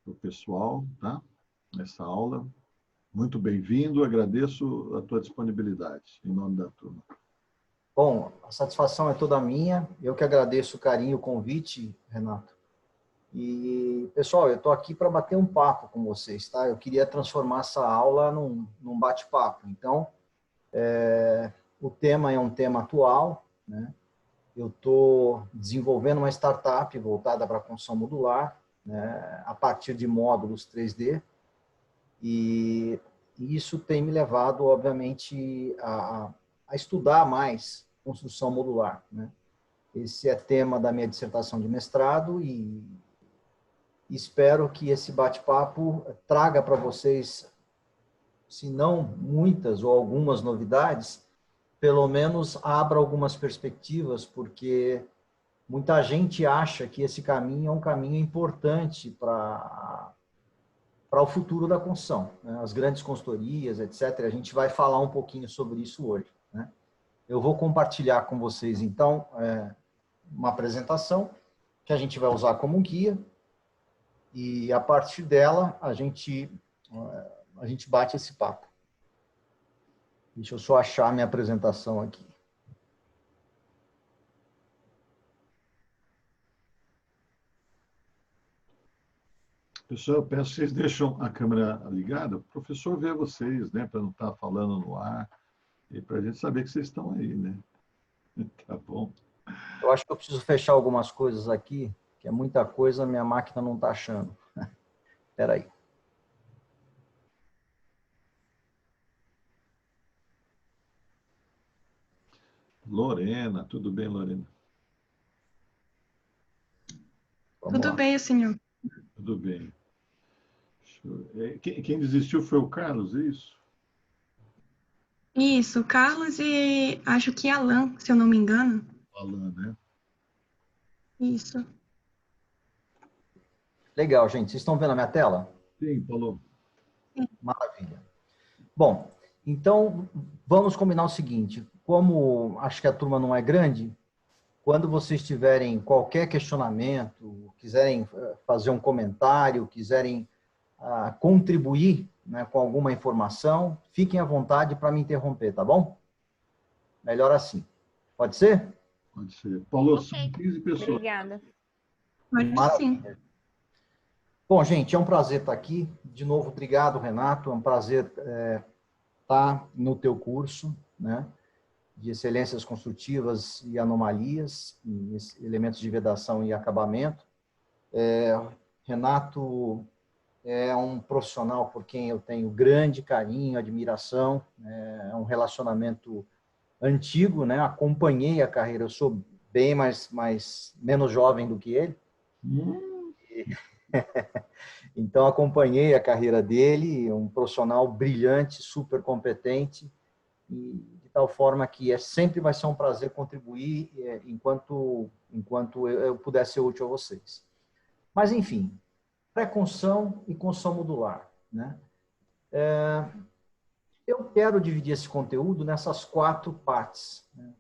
o pessoal, tá? Nessa aula. Muito bem-vindo, agradeço a tua disponibilidade, em nome da turma. Bom, a satisfação é toda minha, eu que agradeço o carinho e o convite, Renato. E, pessoal, eu estou aqui para bater um papo com vocês, tá? Eu queria transformar essa aula num bate-papo. Então, o tema é um tema atual, né? Eu estou desenvolvendo uma startup voltada para a construção modular, né? A partir de módulos 3D, e isso tem me levado, obviamente, a estudar mais construção modular, né? Esse é tema da minha dissertação de mestrado e espero que esse bate-papo traga para vocês, se não muitas ou algumas novidades, pelo menos abra algumas perspectivas, porque muita gente acha que esse caminho é um caminho importante para o futuro da construção, né? As grandes consultorias, etc. A gente vai falar um pouquinho sobre isso hoje, né? Eu vou compartilhar com vocês, então, uma apresentação que a gente vai usar como guia e, a partir dela, a gente bate esse papo. Deixa eu só achar a minha apresentação aqui. Pessoal, eu peço que vocês deixam a câmera ligada, o professor vê vocês, né, para não estar falando no ar, e para a gente saber que vocês estão aí, né? Tá bom? Eu acho que eu preciso fechar algumas coisas aqui, que é muita coisa, minha máquina não está achando. Espera aí. Lorena, tudo bem, Lorena? Tudo bem, senhor. Tudo bem. Quem desistiu foi o Carlos, é isso? Isso, Carlos e acho que Alan, se eu não me engano. Alan, né? Isso. Legal, gente. Vocês estão vendo a minha tela? Sim, falou. Maravilha. Bom, então vamos combinar o seguinte. Como acho que a turma não é grande, quando vocês tiverem qualquer questionamento, quiserem fazer um comentário, quiserem contribuir, né, com alguma informação, fiquem à vontade para me interromper, tá bom? Melhor assim. Pode ser? Pode ser. Paulo, Ok. são 15 pessoas. Obrigada. Pode sim. Bom, gente, é um prazer estar aqui. De novo, obrigado, Renato. É um prazer estar no teu curso, né, de excelências construtivas e anomalias, e elementos de vedação e acabamento. Renato é um profissional por quem eu tenho grande carinho, admiração, é um relacionamento antigo, né? Acompanhei a carreira, eu sou bem menos jovem do que ele. Então, acompanhei a carreira dele, um profissional brilhante, super competente, e de tal forma que sempre vai ser um prazer contribuir enquanto eu puder ser útil a vocês. Mas, enfim, pré-construção e construção modular, né? Eu quero dividir esse conteúdo nessas 4 partes, né?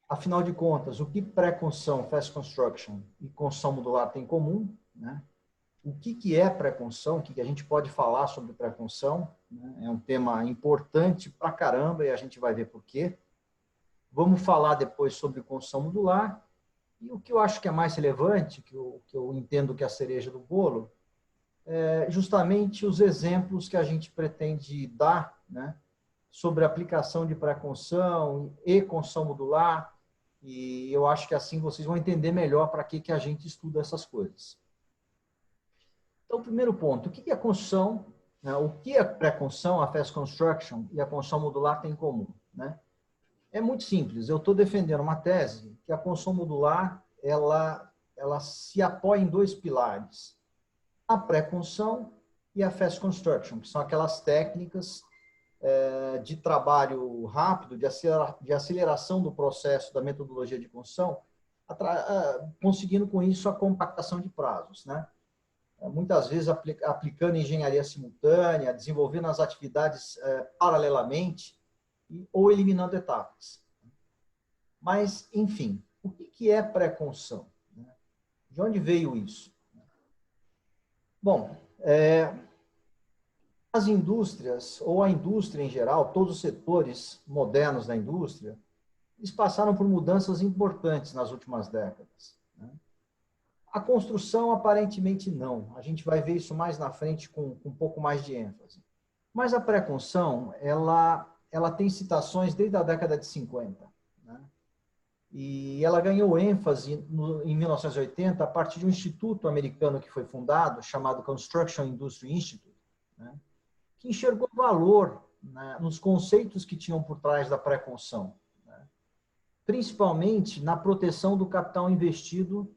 Afinal de contas, o que pré-construção, fast construction e construção modular têm em comum, né? O que é pré-construção, o que a gente pode falar sobre pré-construção, né? É um tema importante pra caramba e a gente vai ver por quê. Vamos falar depois sobre construção modular e o que eu acho que é mais relevante, que eu entendo que é a cereja do bolo, é justamente os exemplos que a gente pretende dar, né, sobre a aplicação de pré-construção e construção modular, e eu acho que assim vocês vão entender melhor para que a gente estuda essas coisas. Então, o primeiro ponto, o que é construção, né, o que a pré-construção, a fast construction e a construção modular têm em comum, né? É muito simples, eu estou defendendo uma tese que a construção modular, ela se apoia em 2 pilares, a pré-construção e a fast construction, que são aquelas técnicas de trabalho rápido, de aceleração do processo da metodologia de construção, conseguindo com isso a compactação de prazos, né? Muitas vezes aplicando engenharia simultânea, desenvolvendo as atividades paralelamente ou eliminando etapas. Mas, enfim, o que é pré-construção? De onde veio isso? Bom, as indústrias, ou a indústria em geral, todos os setores modernos da indústria, eles passaram por mudanças importantes nas últimas décadas, né? A construção, aparentemente, não. A gente vai ver isso mais na frente com um pouco mais de ênfase. Mas a pré-construção, ela tem citações desde a década de 50, né? E ela ganhou ênfase em 1980 a partir de um instituto americano que foi fundado, chamado Construction Industry Institute, né? Que enxergou valor, né, nos conceitos que tinham por trás da pré-construção, né? Principalmente na proteção do capital investido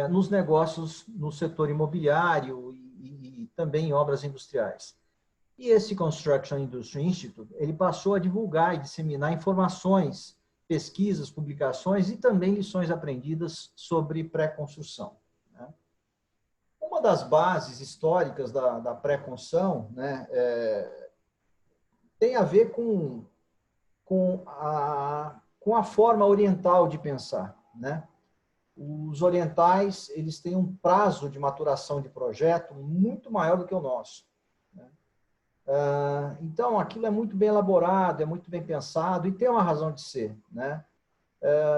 nos negócios no setor imobiliário e também em obras industriais. E esse Construction Industry Institute, ele passou a divulgar e disseminar informações, pesquisas, publicações e também lições aprendidas sobre pré-construção, né? Uma das bases históricas da pré-construção, né, tem a ver com a forma oriental de pensar, né? Os orientais, eles têm um prazo de maturação de projeto muito maior do que o nosso, né? Então, aquilo é muito bem elaborado, é muito bem pensado e tem uma razão de ser, né?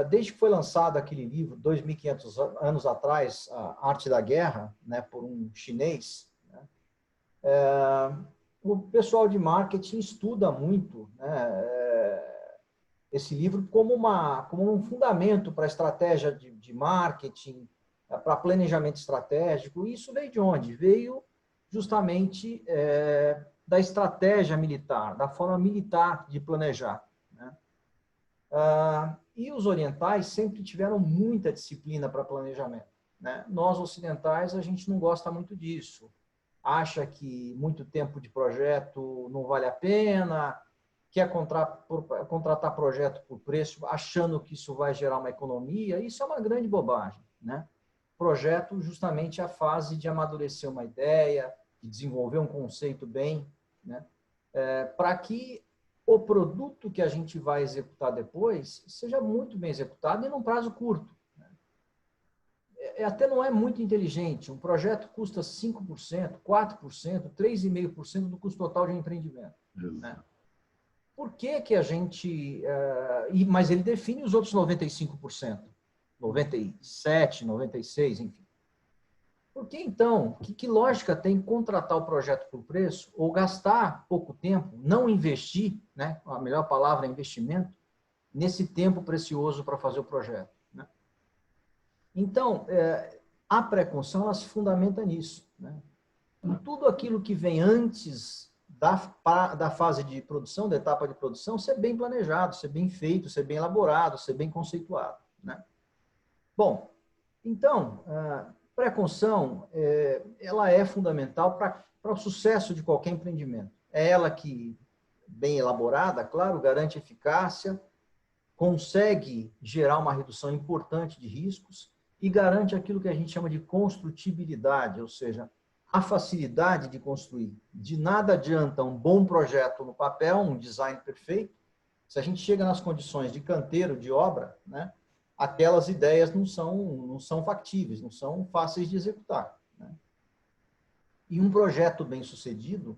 Desde que foi lançado aquele livro, 2.500 anos atrás, A Arte da Guerra, né, por um chinês, né, o pessoal de marketing estuda muito, né, esse livro como um fundamento para a estratégia de marketing, para planejamento estratégico. E isso veio de onde? Veio justamente da estratégia militar, da forma militar de planejar, né? E os orientais sempre tiveram muita disciplina para planejamento, né? Nós, ocidentais, a gente não gosta muito disso. Acha que muito tempo de projeto não vale a pena, quer contratar projeto por preço, achando que isso vai gerar uma economia. Isso é uma grande bobagem, né? Projeto justamente é a fase de amadurecer uma ideia, de desenvolver um conceito bem, né? Para que o produto que a gente vai executar depois seja muito bem executado e num prazo curto, né? Até não é muito inteligente. Um projeto custa 5%, 4%, 3,5% do custo total de um empreendimento, né? Por que a gente... mas ele define os outros 95%, 97%, 96%, enfim. Por que, então, que lógica tem contratar o projeto por preço ou gastar pouco tempo, não investir, né? A melhor palavra é investimento, nesse tempo precioso para fazer o projeto, né? Então, a pré-construção, ela se fundamenta nisso, né? Em tudo aquilo que vem antes da fase de produção, da etapa de produção, ser bem planejado, ser bem feito, ser bem elaborado, ser bem conceituado, né? Bom, então, a pré-construção, ela é fundamental para o sucesso de qualquer empreendimento. É ela que, bem elaborada, claro, garante eficácia, consegue gerar uma redução importante de riscos e garante aquilo que a gente chama de construtibilidade, ou seja, a facilidade de construir. De nada adianta um bom projeto no papel, um design perfeito, se a gente chega nas condições de canteiro, de obra, né, aquelas ideias não são factíveis, não são fáceis de executar, né? E um projeto bem sucedido,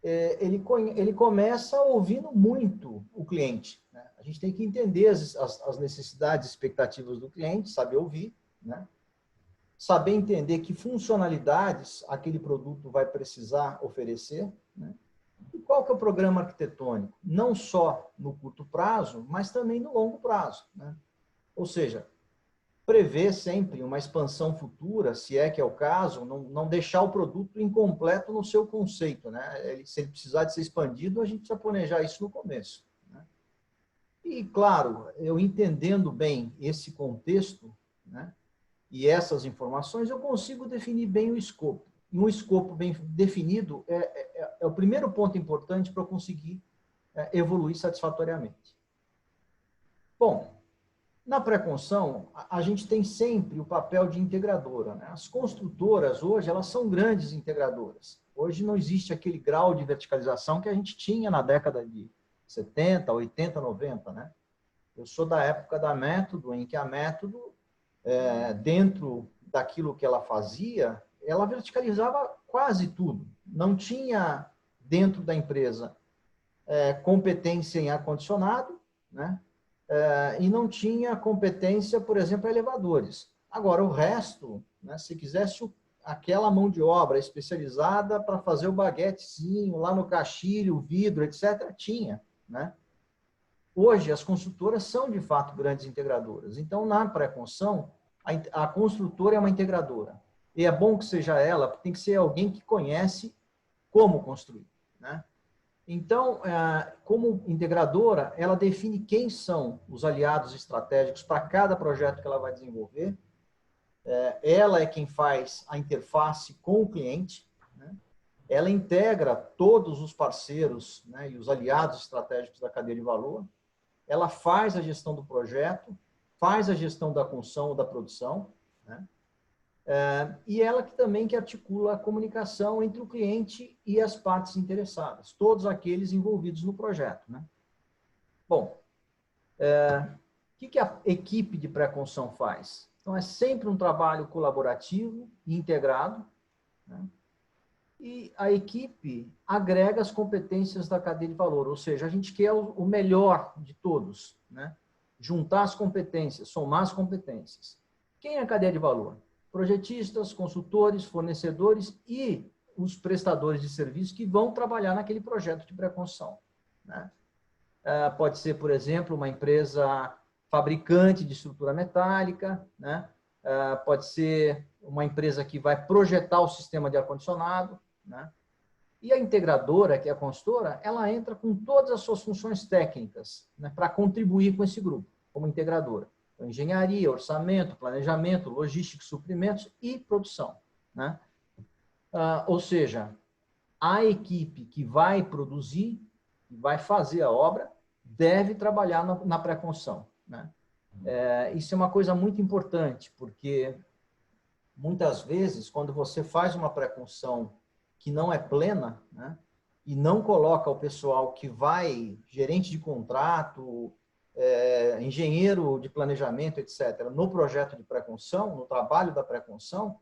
ele começa ouvindo muito o cliente, né? A gente tem que entender as necessidades e expectativas do cliente, saber ouvir, né? Saber entender que funcionalidades aquele produto vai precisar oferecer, né? E qual que é o programa arquitetônico? Não só no curto prazo, mas também no longo prazo, né? Ou seja, prever sempre uma expansão futura, se é que é o caso, não deixar o produto incompleto no seu conceito, né? Se ele precisar de ser expandido, a gente precisa planejar isso no começo, né? E, claro, eu entendendo bem esse contexto, né, e essas informações, eu consigo definir bem o escopo. E um escopo bem definido é o primeiro ponto importante para eu conseguir evoluir satisfatoriamente. Bom, na pré-construção, a gente tem sempre o papel de integradora, né? As construtoras, hoje, elas são grandes integradoras. Hoje não existe aquele grau de verticalização que a gente tinha na década de 70, 80, 90, né? Eu sou da época da Método, em que a Método, dentro daquilo que ela fazia, ela verticalizava quase tudo. Não tinha dentro da empresa competência em ar-condicionado, né? E não tinha competência, por exemplo, em elevadores. Agora, o resto, né, se quisesse aquela mão de obra especializada para fazer o baguetezinho, lá no caixilho, o vidro, etc., tinha, né? Hoje, as construtoras são, de fato, grandes integradoras. Então, na pré-construção, a construtora é uma integradora. E é bom que seja ela, porque tem que ser alguém que conhece como construir, né? Então, como integradora, ela define quem são os aliados estratégicos para cada projeto que ela vai desenvolver. Ela é quem faz a interface com o cliente, né? Ela integra todos os parceiros, né, e os aliados estratégicos da cadeia de valor. Ela faz a gestão do projeto, faz a gestão da construção ou da produção, né? E ela também que articula a comunicação entre o cliente e as partes interessadas, todos aqueles envolvidos no projeto, né? Bom, o que a equipe de pré-construção faz? Então, é sempre um trabalho colaborativo e integrado, né? E a equipe agrega as competências da cadeia de valor, ou seja, a gente quer o melhor de todos, né? Juntar as competências, somar as competências. Quem é a cadeia de valor? Projetistas, consultores, fornecedores e os prestadores de serviço que vão trabalhar naquele projeto de pré-construção, né? Pode ser, por exemplo, uma empresa fabricante de estrutura metálica, né? Pode ser uma empresa que vai projetar o sistema de ar-condicionado, né? E a integradora, que é a consultora, ela entra com todas as suas funções técnicas, né, para contribuir com esse grupo, como integradora. Então, engenharia, orçamento, planejamento, logística, suprimentos e produção, né? Ou seja, a equipe que vai produzir, que vai fazer a obra, deve trabalhar na pré-construção, né? Isso é uma coisa muito importante, porque muitas vezes, quando você faz uma pré-construção que não é plena, né, e não coloca o pessoal que vai, gerente de contrato, engenheiro de planejamento, etc., no projeto de pré-construção, no trabalho da pré-construção,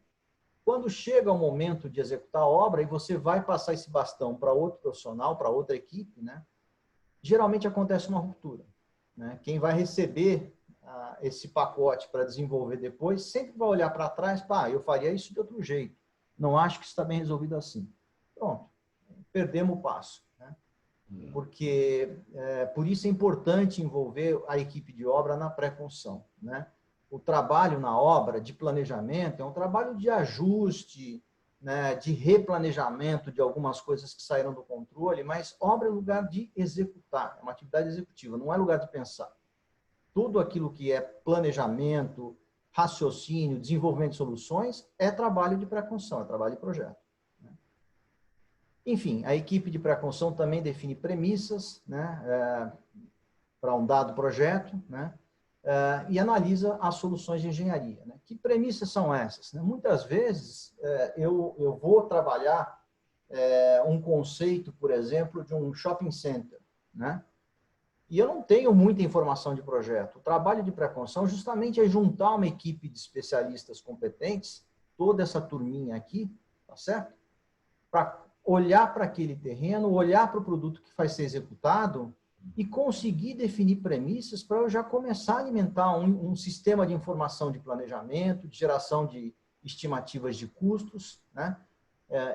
quando chega o momento de executar a obra e você vai passar esse bastão para outro profissional, para outra equipe, né, geralmente acontece uma ruptura, né? Quem vai receber esse pacote para desenvolver depois sempre vai olhar para trás, eu faria isso de outro jeito, não acho que está bem resolvido assim. Pronto, perdemos o passo, né? Porque por isso é importante envolver a equipe de obra na pré-construção, né? O trabalho na obra de planejamento é um trabalho de ajuste, né, de replanejamento de algumas coisas que saíram do controle, mas obra é lugar de executar, é uma atividade executiva, não é lugar de pensar. Tudo aquilo que é planejamento, raciocínio, desenvolvimento de soluções é trabalho de pré-construção, é trabalho de projeto, né? Enfim, a equipe de pré-construção também define premissas, né, para um dado projeto, né, e analisa as soluções de engenharia, né? Que premissas são essas, né? Muitas vezes eu vou trabalhar um conceito, por exemplo, de um shopping center, né? E eu não tenho muita informação de projeto. O trabalho de pré-construção justamente é juntar uma equipe de especialistas competentes, toda essa turminha aqui, tá certo? Para olhar para aquele terreno, olhar para o produto que vai ser executado e conseguir definir premissas para eu já começar a alimentar um sistema de informação de planejamento, de geração de estimativas de custos, né?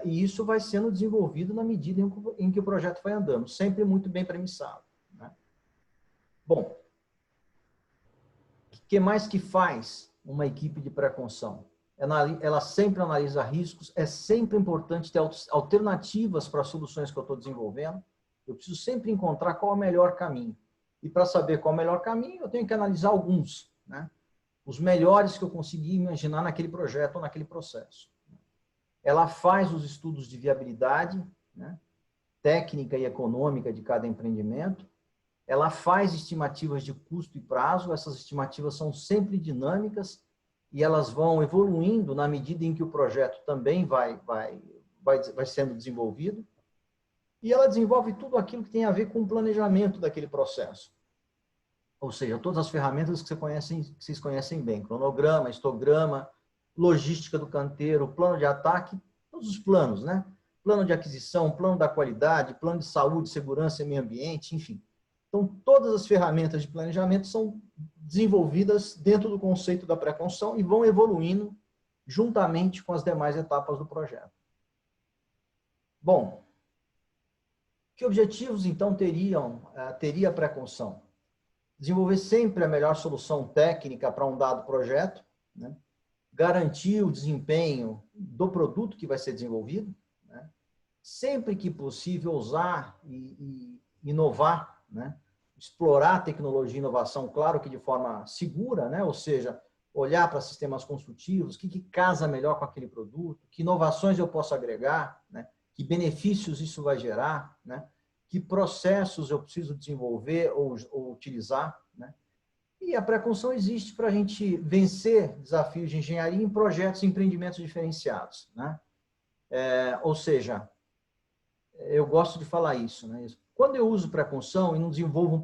E isso vai sendo desenvolvido na medida em que o projeto vai andando, sempre muito bem premissado, né? Bom, o que mais que faz uma equipe de pré-construção? Ela sempre analisa riscos, é sempre importante ter alternativas para as soluções que eu estou desenvolvendo. Eu preciso sempre encontrar qual é o melhor caminho. E para saber qual é o melhor caminho, eu tenho que analisar alguns, né? Os melhores que eu consegui imaginar naquele projeto ou naquele processo. Ela faz os estudos de viabilidade, né, técnica e econômica de cada empreendimento. Ela faz estimativas de custo e prazo. Essas estimativas são sempre dinâmicas e elas vão evoluindo na medida em que o projeto também vai sendo desenvolvido. E ela desenvolve tudo aquilo que tem a ver com o planejamento daquele processo. Ou seja, todas as ferramentas que vocês conhecem bem. Cronograma, histograma, logística do canteiro, plano de ataque, todos os planos, né? Plano de aquisição, plano da qualidade, plano de saúde, segurança e meio ambiente, enfim. Então, todas as ferramentas de planejamento são desenvolvidas dentro do conceito da pré-construção e vão evoluindo juntamente com as demais etapas do projeto. Bom, que objetivos, então, teria a pré-construção? Desenvolver sempre a melhor solução técnica para um dado projeto, né? Garantir o desempenho do produto que vai ser desenvolvido, né? Sempre que possível usar e inovar, né? Explorar a tecnologia e inovação, claro que de forma segura, né? Ou seja, olhar para sistemas construtivos, o que casa melhor com aquele produto, que inovações eu posso agregar, né? Que benefícios isso vai gerar, né? Que processos eu preciso desenvolver ou utilizar, né? E a pré-construção existe para a gente vencer desafios de engenharia em projetos e empreendimentos diferenciados, né? Ou seja, eu gosto de falar isso, né? Quando eu uso pré-construção e não desenvolvo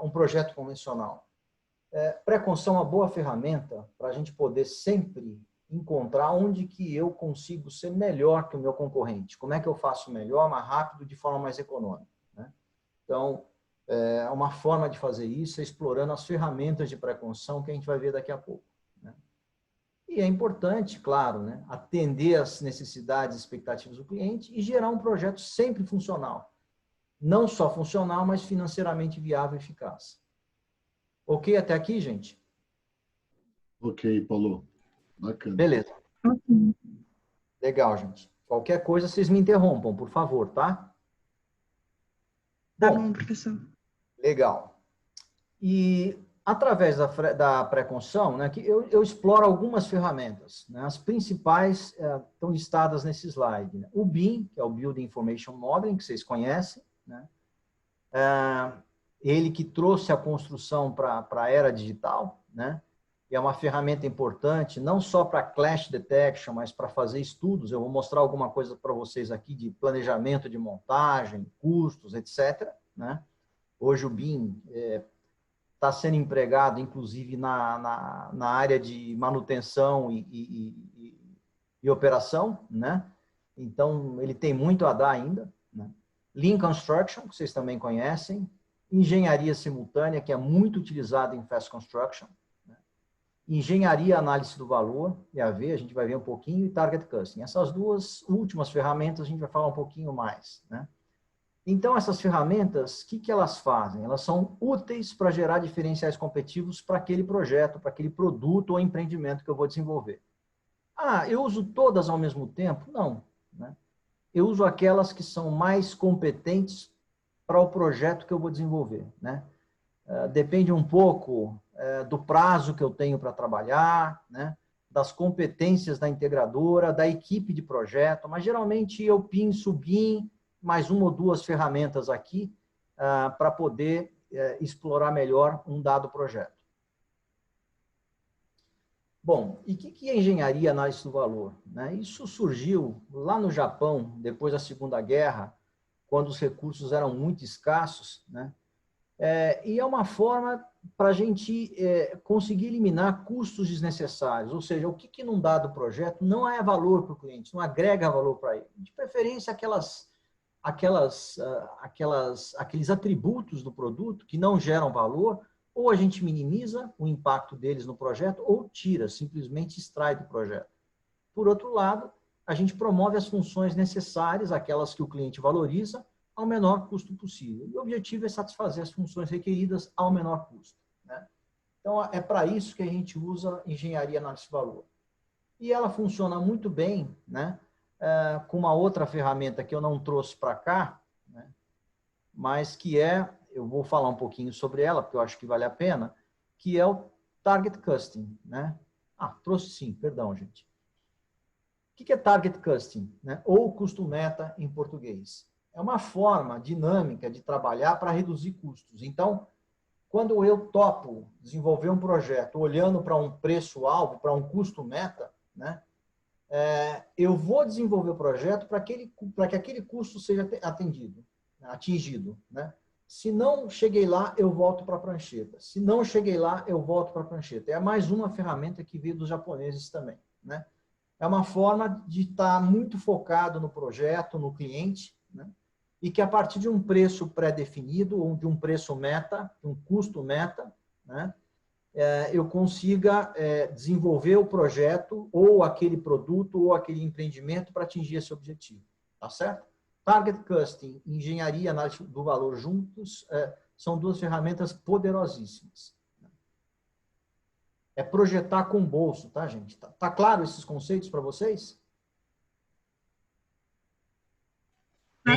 um projeto convencional, pré-construção é uma boa ferramenta para a gente poder sempre encontrar onde que eu consigo ser melhor que o meu concorrente. Como é que eu faço melhor, mais rápido, de forma mais econômica, né? Então, uma forma de fazer isso é explorando as ferramentas de pré-construção que a gente vai ver daqui a pouco, né? E é importante, claro, né, atender às necessidades e expectativas do cliente e gerar um projeto sempre funcional. Não só funcional, mas financeiramente viável e eficaz. Ok até aqui, gente? Ok, Paulo. Bacana. Beleza. Legal, gente. Qualquer coisa, vocês me interrompam, por favor, tá? Tá bom, professor. Legal. E através da pré-construção, né, que eu exploro algumas ferramentas, né? As principais estão listadas nesse slide, né? O BIM, que é o Building Information Modeling, que vocês conhecem, né? Ele que trouxe a construção para a era digital, né? E é uma ferramenta importante, não só para clash detection, mas para fazer estudos. Eu vou mostrar alguma coisa para vocês aqui de planejamento de montagem, custos, etc., né? Hoje o BIM está sendo empregado, inclusive, na área de manutenção e operação, né? Então, ele tem muito a dar ainda, né? Lean Construction, que vocês também conhecem, engenharia simultânea, que é muito utilizada em Fast Construction, né? Engenharia análise do valor, EAV, a gente vai ver um pouquinho, e Target Costing. Essas duas últimas ferramentas a gente vai falar um pouquinho mais, né? Então, essas ferramentas, o que elas fazem? Elas são úteis para gerar diferenciais competitivos para aquele projeto, para aquele produto ou empreendimento que eu vou desenvolver. Ah, eu uso todas ao mesmo tempo? Não, né? Eu uso aquelas que são mais competentes para o projeto que eu vou desenvolver, né? Depende um pouco do prazo que eu tenho para trabalhar, né? Das competências da integradora, da equipe de projeto, mas geralmente eu pinço BIM, mais uma ou duas ferramentas aqui para poder explorar melhor um dado projeto. Bom, e o que é engenharia análise do valor, né? Isso surgiu lá no Japão, depois da Segunda Guerra, quando os recursos eram muito escassos, né? E é uma forma para a gente conseguir eliminar custos desnecessários, ou seja, o que num dado projeto não é valor para o cliente, não agrega valor para ele. De preferência, aqueles atributos do produto que não geram valor, ou a gente minimiza o impacto deles no projeto, ou tira, simplesmente extrai do projeto. Por outro lado, a gente promove as funções necessárias, aquelas que o cliente valoriza, ao menor custo possível. E o objetivo é satisfazer as funções requeridas ao menor custo, né? Então, é para isso que a gente usa engenharia análise de valor. E ela funciona muito bem, né? Com uma outra ferramenta que eu não trouxe para cá, né? Mas que eu vou falar um pouquinho sobre ela, porque eu acho que vale a pena, que é o Target Costing, né? Trouxe sim, perdão, gente. O que é Target Costing, né? Ou custo meta em português? É uma forma dinâmica de trabalhar para reduzir custos. Então, quando eu topo desenvolver um projeto olhando para um preço-alvo, para um custo meta, né? Eu vou desenvolver o projeto para que aquele custo seja atingido, né? Se não cheguei lá, eu volto para a prancheta. Se não cheguei lá, eu volto para a prancheta. É mais uma ferramenta que veio dos japoneses também, né? É uma forma de estar muito focado no projeto, no cliente, né? E que a partir de um preço pré-definido, ou de um preço meta, um custo meta, né? Eu consiga desenvolver o projeto, ou aquele produto, ou aquele empreendimento para atingir esse objetivo. Tá certo? Target Costing e engenharia e análise do valor juntos são duas ferramentas poderosíssimas. É projetar com o bolso, tá, gente? Tá claro esses conceitos para vocês?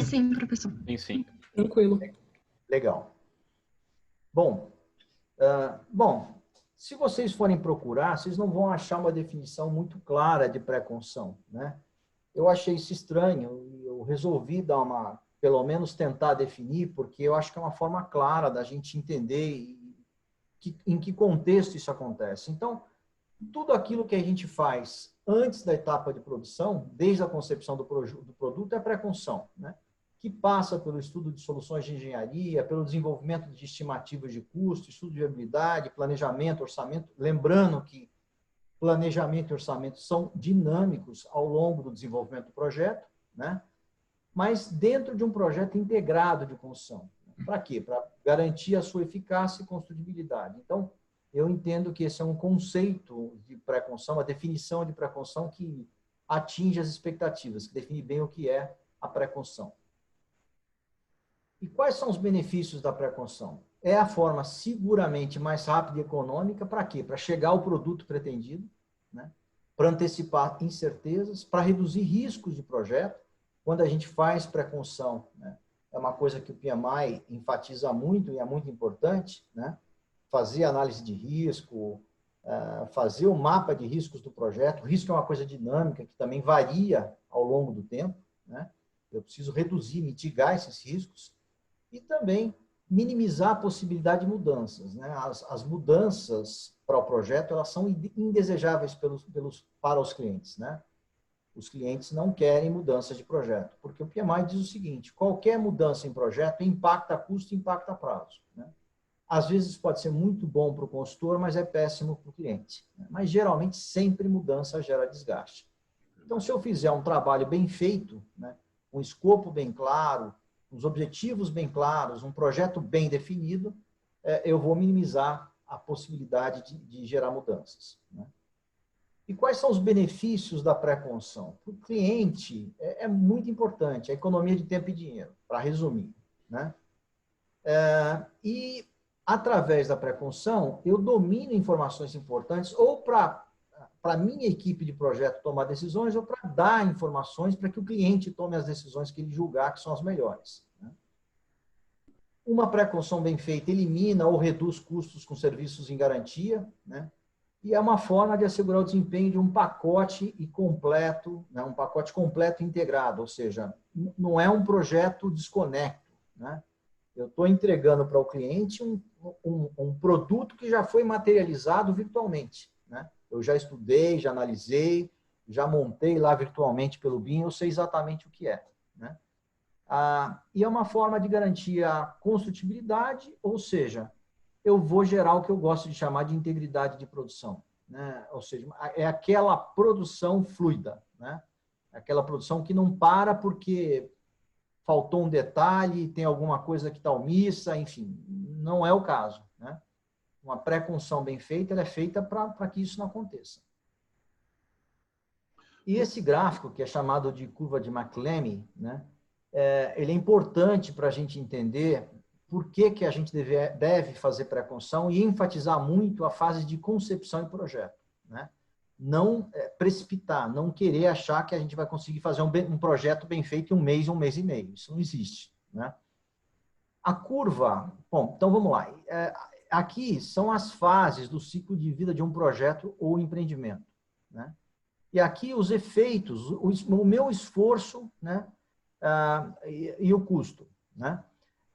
Sim, professor. Sim. Tranquilo. Legal. Bom, se vocês forem procurar, vocês não vão achar uma definição muito clara de pré-construção, né? Eu achei isso estranho e eu resolvi dar pelo menos tentar definir, porque eu acho que é uma forma clara da gente entender em que contexto isso acontece. Então, tudo aquilo que a gente faz antes da etapa de produção, desde a concepção do produto, é pré-construção, né? Que passa pelo estudo de soluções de engenharia, pelo desenvolvimento de estimativas de custo, estudo de viabilidade, planejamento, orçamento. Lembrando que planejamento e orçamento são dinâmicos ao longo do desenvolvimento do projeto, né? Mas dentro de um projeto integrado de construção. Para quê? Para garantir a sua eficácia e construtibilidade. Então, eu entendo que esse é um conceito de pré-construção, a definição de pré-construção que atinge as expectativas, que define bem o que é a pré-construção. E quais são os benefícios da pré-construção? É a forma seguramente mais rápida e econômica para quê? Para chegar ao produto pretendido, né? Para antecipar incertezas, para reduzir riscos de projeto. Quando a gente faz pré-construção, né? É uma coisa que o PMI enfatiza muito e é muito importante, né? Fazer análise de risco, fazer o mapa de riscos do projeto. O risco é uma coisa dinâmica que também varia ao longo do tempo, né? Eu preciso reduzir, mitigar esses riscos e também minimizar a possibilidade de mudanças, né? As mudanças para o projeto, elas são indesejáveis para os clientes, né? Os clientes não querem mudanças de projeto, porque o PMI diz o seguinte: qualquer mudança em projeto impacta custo e impacta prazo, né? Às vezes pode ser muito bom para o consultor, mas é péssimo para o cliente, né? Mas geralmente sempre mudança gera desgaste. Então, se eu fizer um trabalho bem feito, né? Um escopo bem claro, os objetivos bem claros, um projeto bem definido, eu vou minimizar a possibilidade de gerar mudanças, né? E quais são os benefícios da pré-construção? Para o cliente, é muito importante a economia de tempo e dinheiro, para resumir, né? E, através da pré-construção, eu domino informações importantes ou para a minha equipe de projeto tomar decisões ou para dar informações para que o cliente tome as decisões que ele julgar que são as melhores, né? Uma pré-construção bem feita elimina ou reduz custos com serviços em garantia, né? E é uma forma de assegurar o desempenho de um pacote completo, né? Um pacote completo integrado, ou seja, não é um projeto desconecto, né? Eu estou entregando para o cliente um produto que já foi materializado virtualmente, né? Eu já estudei, já analisei, já montei lá virtualmente pelo BIM, eu sei exatamente o que é, né? E é uma forma de garantir a construtibilidade, ou seja, eu vou gerar o que eu gosto de chamar de integridade de produção, né? Ou seja, é aquela produção fluida, né? Aquela produção que não para porque faltou um detalhe, tem alguma coisa que está omissa, enfim, não é o caso, né? Uma pré-construção bem feita, ela é feita para que isso não aconteça. E esse gráfico, que é chamado de curva de McLamy, né? Ele é importante para a gente entender por que a gente deve fazer pré-construção e enfatizar muito a fase de concepção e projeto, né? Não precipitar, não querer achar que a gente vai conseguir fazer um projeto bem feito em um mês e meio. Isso não existe, né? A curva... Bom, então vamos lá. Aqui são as fases do ciclo de vida de um projeto ou empreendimento, né? E aqui os efeitos, o meu esforço, né? E o custo, né?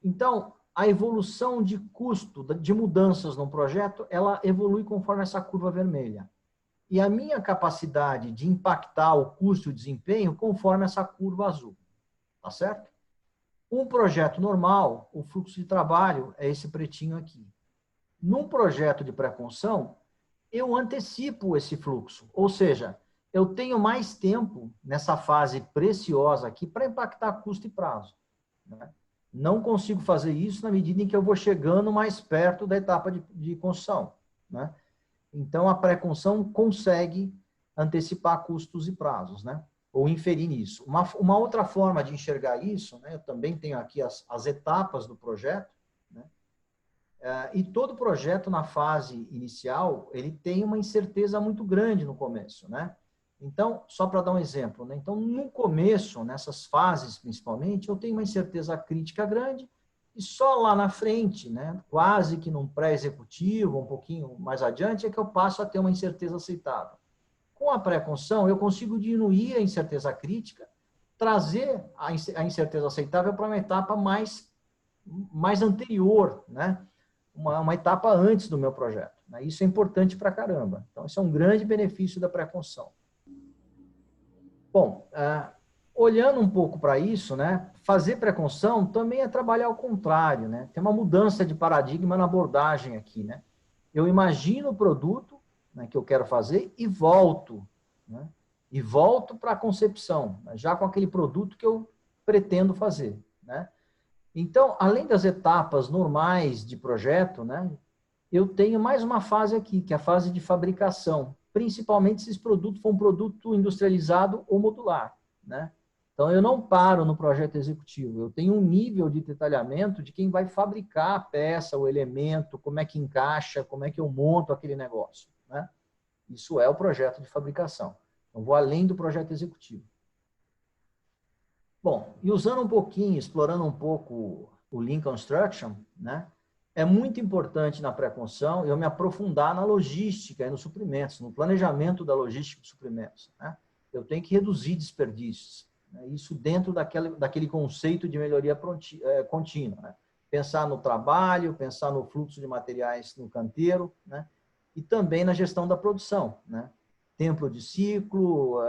Então, a evolução de custo, de mudanças no projeto, ela evolui conforme essa curva vermelha. E a minha capacidade de impactar o custo e o desempenho conforme essa curva azul. Tá certo? Um projeto normal, o fluxo de trabalho é esse pretinho aqui. Num projeto de pré-construção, eu antecipo esse fluxo, ou seja, eu tenho mais tempo nessa fase preciosa aqui para impactar custo e prazo, né? Não consigo fazer isso na medida em que eu vou chegando mais perto da etapa de construção, né? Então, a pré-construção consegue antecipar custos e prazos, né? Ou inferir nisso. Uma outra forma de enxergar isso, né? Eu também tenho aqui as etapas do projeto, né? E todo projeto na fase inicial, ele tem uma incerteza muito grande no começo, né? Então, só para dar um exemplo, né? Então, no começo, nessas fases principalmente, eu tenho uma incerteza crítica grande e só lá na frente, né, quase que num pré-executivo, um pouquinho mais adiante, é que eu passo a ter uma incerteza aceitável. Com a pré-construção, eu consigo diminuir a incerteza crítica, trazer a incerteza aceitável para uma etapa mais anterior, né? Uma etapa antes do meu projeto, né? Isso é importante para caramba. Então, isso é um grande benefício da pré-construção. Bom, olhando um pouco para isso, né, fazer pré-construção também é trabalhar ao contrário, né? Tem uma mudança de paradigma na abordagem aqui, né? Eu imagino o produto, né, que eu quero fazer e volto, né? E volto para a concepção, né, já com aquele produto que eu pretendo fazer, né? Então, além das etapas normais de projeto, né, eu tenho mais uma fase aqui, que é a fase de fabricação, principalmente se esse produto for um produto industrializado ou modular, né? Então, eu não paro no projeto executivo, eu tenho um nível de detalhamento de quem vai fabricar a peça, o elemento, como é que encaixa, como é que eu monto aquele negócio, né? Isso é o projeto de fabricação. Então, vou além do projeto executivo. Bom, e usando um pouquinho, explorando um pouco o Lean Construction, né? É muito importante na pré-construção eu me aprofundar na logística e nos suprimentos, no planejamento da logística de suprimentos, né? Eu tenho que reduzir desperdícios, né? Isso dentro daquele conceito de melhoria contínua, né? Pensar no trabalho, pensar no fluxo de materiais no canteiro, né? E também na gestão da produção, né? Tempo de ciclo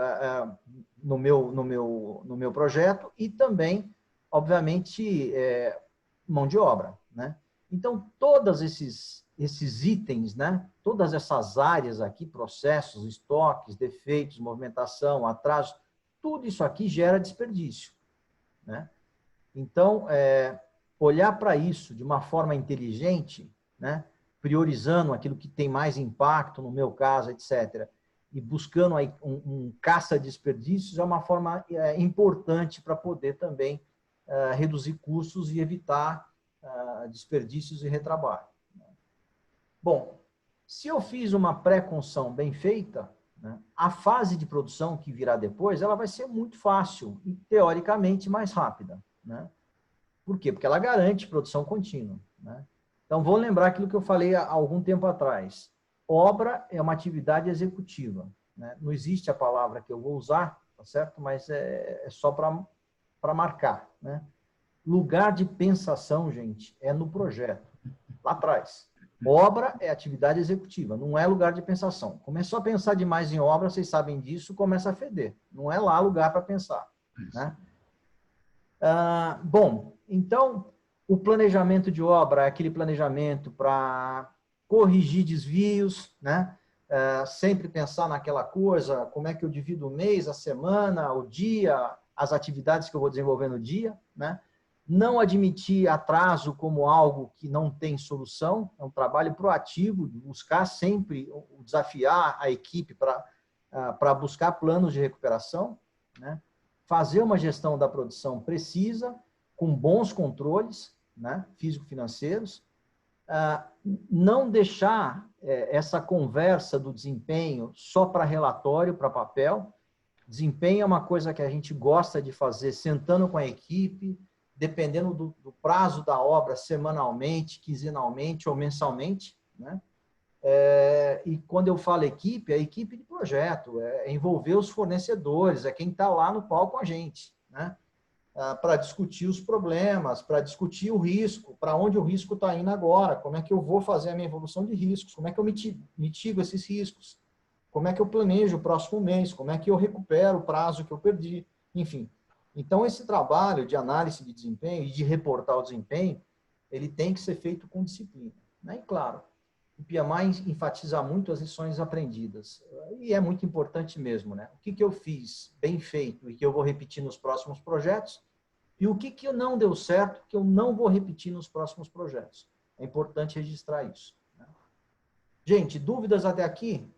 no meu projeto e também, obviamente, mão de obra, né? Então, todos esses itens, né? Todas essas áreas aqui, processos, estoques, defeitos, movimentação, atraso, tudo isso aqui gera desperdício, né? Então, olhar para isso de uma forma inteligente, né? Priorizando aquilo que tem mais impacto, no meu caso, etc., e buscando aí um caça-desperdícios é uma forma importante para poder também reduzir custos e evitar desperdícios e retrabalho. Bom, se eu fiz uma pré-construção bem feita, né, a fase de produção que virá depois, ela vai ser muito fácil e, teoricamente, mais rápida, né? Por quê? Porque ela garante produção contínua, né? Então, vou lembrar aquilo que eu falei há algum tempo atrás. Obra é uma atividade executiva, né? Não existe a palavra que eu vou usar, tá certo? Mas é só para marcar, né? Lugar de pensação, gente, é no projeto, lá atrás. Obra é atividade executiva, não é lugar de pensação. Começou a pensar demais em obra, vocês sabem disso, começa a feder. Não é lá lugar para pensar, né? Bom, então, o planejamento de obra é aquele planejamento para corrigir desvios, né? Sempre pensar naquela coisa, como é que eu divido o mês, a semana, o dia, as atividades que eu vou desenvolver no dia, né? Não admitir atraso como algo que não tem solução, é um trabalho proativo, de buscar sempre, desafiar a equipe para buscar planos de recuperação, né? Fazer uma gestão da produção precisa, com bons controles, né, físico-financeiros, não deixar essa conversa do desempenho só para relatório, para papel. Desempenho é uma coisa que a gente gosta de fazer sentando com a equipe, dependendo do prazo da obra, semanalmente, quinzenalmente ou mensalmente, né? E quando eu falo equipe, é a equipe de projeto, é envolver os fornecedores, é quem está lá no palco com a gente, né? Para discutir os problemas, para discutir o risco, para onde o risco está indo agora, como é que eu vou fazer a minha evolução de riscos, como é que eu mitigo esses riscos, como é que eu planejo o próximo mês, como é que eu recupero o prazo que eu perdi, enfim. Então, esse trabalho de análise de desempenho e de reportar o desempenho, ele tem que ser feito com disciplina, né? E, claro, o PMI enfatiza muito as lições aprendidas. E é muito importante mesmo, né? O que eu fiz bem feito e que eu vou repetir nos próximos projetos, e o que não deu certo que eu não vou repetir nos próximos projetos. É importante registrar isso, né? Gente, dúvidas até aqui?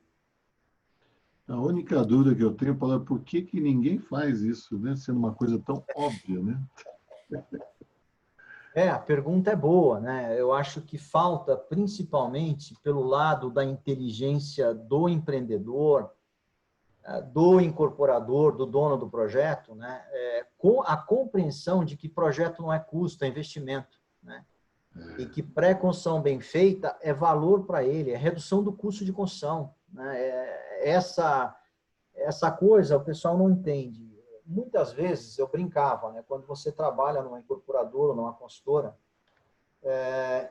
A única dúvida que eu tenho, Paulo, é por que que ninguém faz isso, né? Sendo uma coisa tão óbvia, né? A pergunta é boa, né? Eu acho que falta, principalmente pelo lado da inteligência do empreendedor, do incorporador, do dono do projeto, né? Com a compreensão de que projeto não é custo, é investimento, né? E que pré-construção bem feita é valor para ele, é redução do custo de construção, né? Essa coisa o pessoal não entende. Muitas vezes eu brincava, né? Quando você trabalha numa incorporadora ou numa consultora,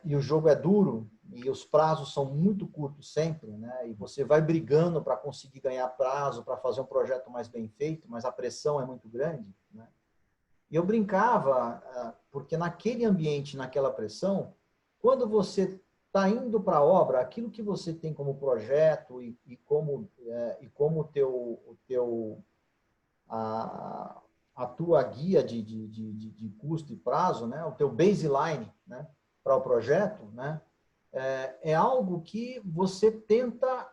e o jogo é duro, e os prazos são muito curtos sempre, né? E você vai brigando para conseguir ganhar prazo, para fazer um projeto mais bem feito, mas a pressão é muito grande, né? E eu brincava, porque naquele ambiente, naquela pressão, quando você está indo para a obra, aquilo que você tem como projeto e como a tua guia de custo e prazo, né? O teu baseline, né? Para o projeto, né? É algo que você tenta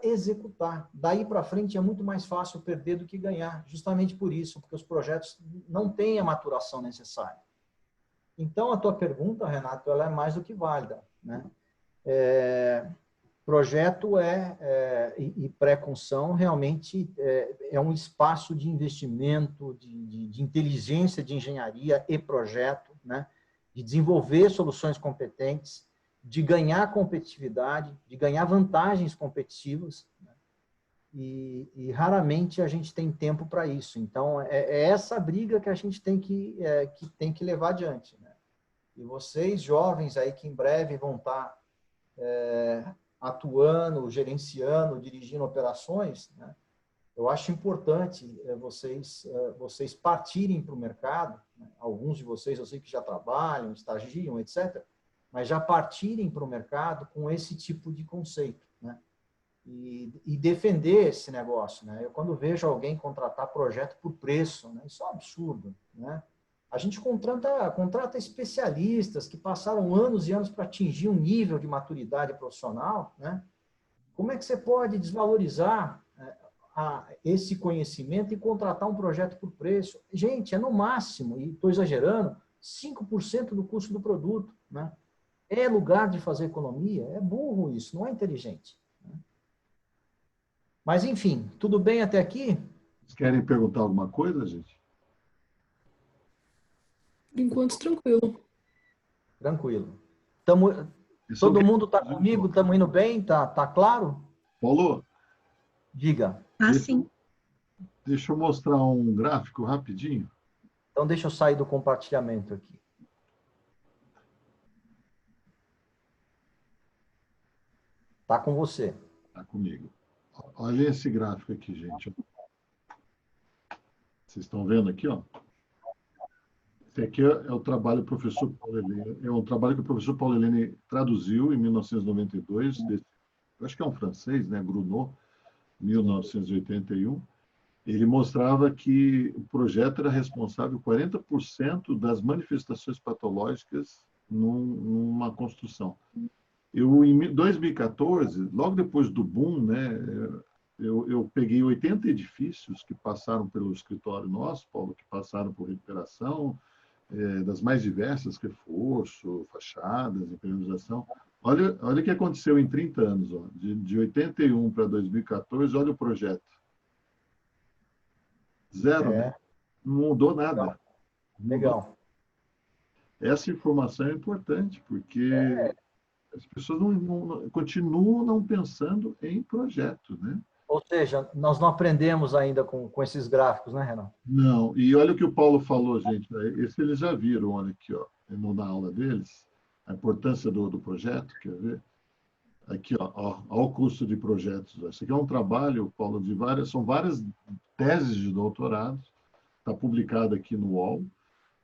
executar. Daí para frente é muito mais fácil perder do que ganhar, justamente por isso, porque os projetos não têm a maturação necessária. Então, a tua pergunta, Renato, ela é mais do que válida, né? Projeto e pré-construção realmente é um espaço de investimento, de inteligência, de engenharia e projeto, né? De desenvolver soluções competentes, de ganhar competitividade, de ganhar vantagens competitivas, né? E raramente a gente tem tempo para isso. Então, é essa briga que a gente tem que levar adiante, né? E vocês, jovens aí, que em breve vão estar atuando, gerenciando, dirigindo operações, né? Eu acho importante vocês partirem para o mercado, né? Alguns de vocês eu sei que já trabalham, estagiam, etc., mas já partirem para o mercado com esse tipo de conceito, né? E defender esse negócio, né? Eu, quando vejo alguém contratar projeto por preço, né? Isso é um absurdo, né? A gente contrata especialistas que passaram anos e anos para atingir um nível de maturidade profissional, né? Como é que você pode desvalorizar esse conhecimento e contratar um projeto por preço? Gente, é no máximo, e estou exagerando, 5% do custo do produto, né? É lugar de fazer economia? É burro isso, não é inteligente, né? Mas, enfim, tudo bem até aqui? Vocês querem perguntar alguma coisa, gente? Por enquanto, tranquilo. Tranquilo. Isso Todo eu mundo está quero- comigo? Estamos indo bem? Tá claro? Paulo, Diga. Assim, deixa eu mostrar um gráfico rapidinho. Então, deixa eu sair do compartilhamento aqui. Tá com você. Tá comigo. Olha esse gráfico aqui, gente. Vocês estão vendo aqui, ó? Esse aqui é o trabalho do professor Paulo Helene. É um trabalho que o professor Paulo Helene traduziu em 1992. Eu acho que é um francês, né? Gounod, 1981. Ele mostrava que o projeto era responsável por 40% das manifestações patológicas numa construção. Em 2014, logo depois do boom, né, eu peguei 80 edifícios que passaram pelo escritório nosso, Paulo, que passaram por recuperação, das mais diversas, reforço, fachadas, impermeabilização. Olha o que aconteceu em 30 anos. Ó. De 81 para 2014, olha o projeto. Zero, né? Não mudou nada. Legal. Essa informação é importante, porque as pessoas continuam não pensando em projeto, né? Ou seja, nós não aprendemos ainda com esses gráficos, né, Renato? Não, e olha o que o Paulo falou, gente. Esse eles já viram, olha aqui, ó, na aula deles, a importância do projeto, quer ver? Aqui, ó, o custo de projetos. Esse aqui é um trabalho, Paulo, são várias teses de doutorado, Está publicado aqui no UOL.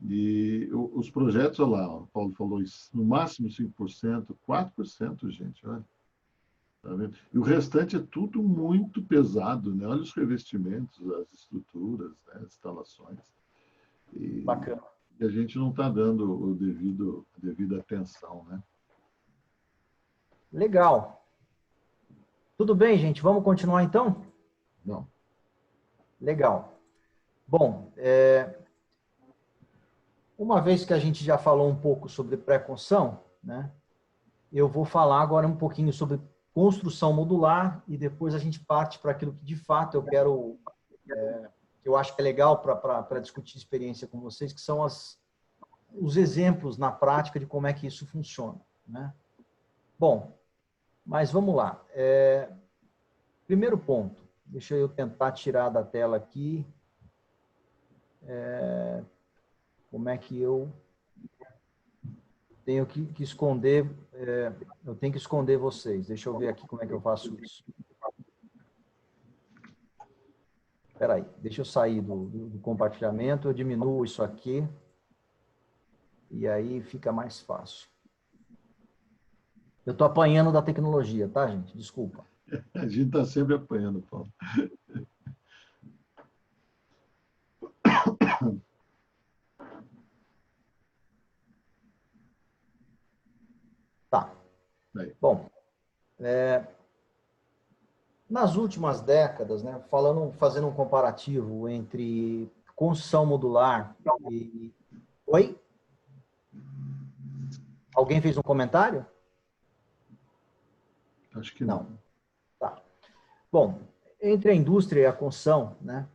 E os projetos, olha lá, o Paulo falou isso, no máximo 5%, 4%, gente, olha. Tá vendo? E o restante é tudo muito pesado, né? Olha os revestimentos, as estruturas, né? As instalações. Bacana. E a gente não está dando a devida atenção, né? Legal. Tudo bem, gente? Vamos continuar então? Não. Legal. Bom, uma vez que a gente já falou um pouco sobre pré-construção, né? Eu vou falar agora um pouquinho sobre construção modular e depois a gente parte para aquilo que de fato eu quero, que eu acho que é legal para discutir experiência com vocês, que são os exemplos na prática de como é que isso funciona, né? Bom, mas vamos lá. Primeiro ponto, deixa eu tentar tirar da tela aqui. Como é que eu tenho que esconder, eu tenho que esconder vocês. Deixa eu ver aqui como é que eu faço isso. Espera aí, deixa eu sair do compartilhamento, eu diminuo isso aqui e aí fica mais fácil. Eu estou apanhando da tecnologia, tá, gente? Desculpa. A gente está sempre apanhando, Paulo. Tá. Aí. Bom, nas últimas décadas, né, fazendo um comparativo entre construção modular e... Oi? Alguém fez um comentário? Acho que não. Tá. Bom, entre a indústria e a construção, né,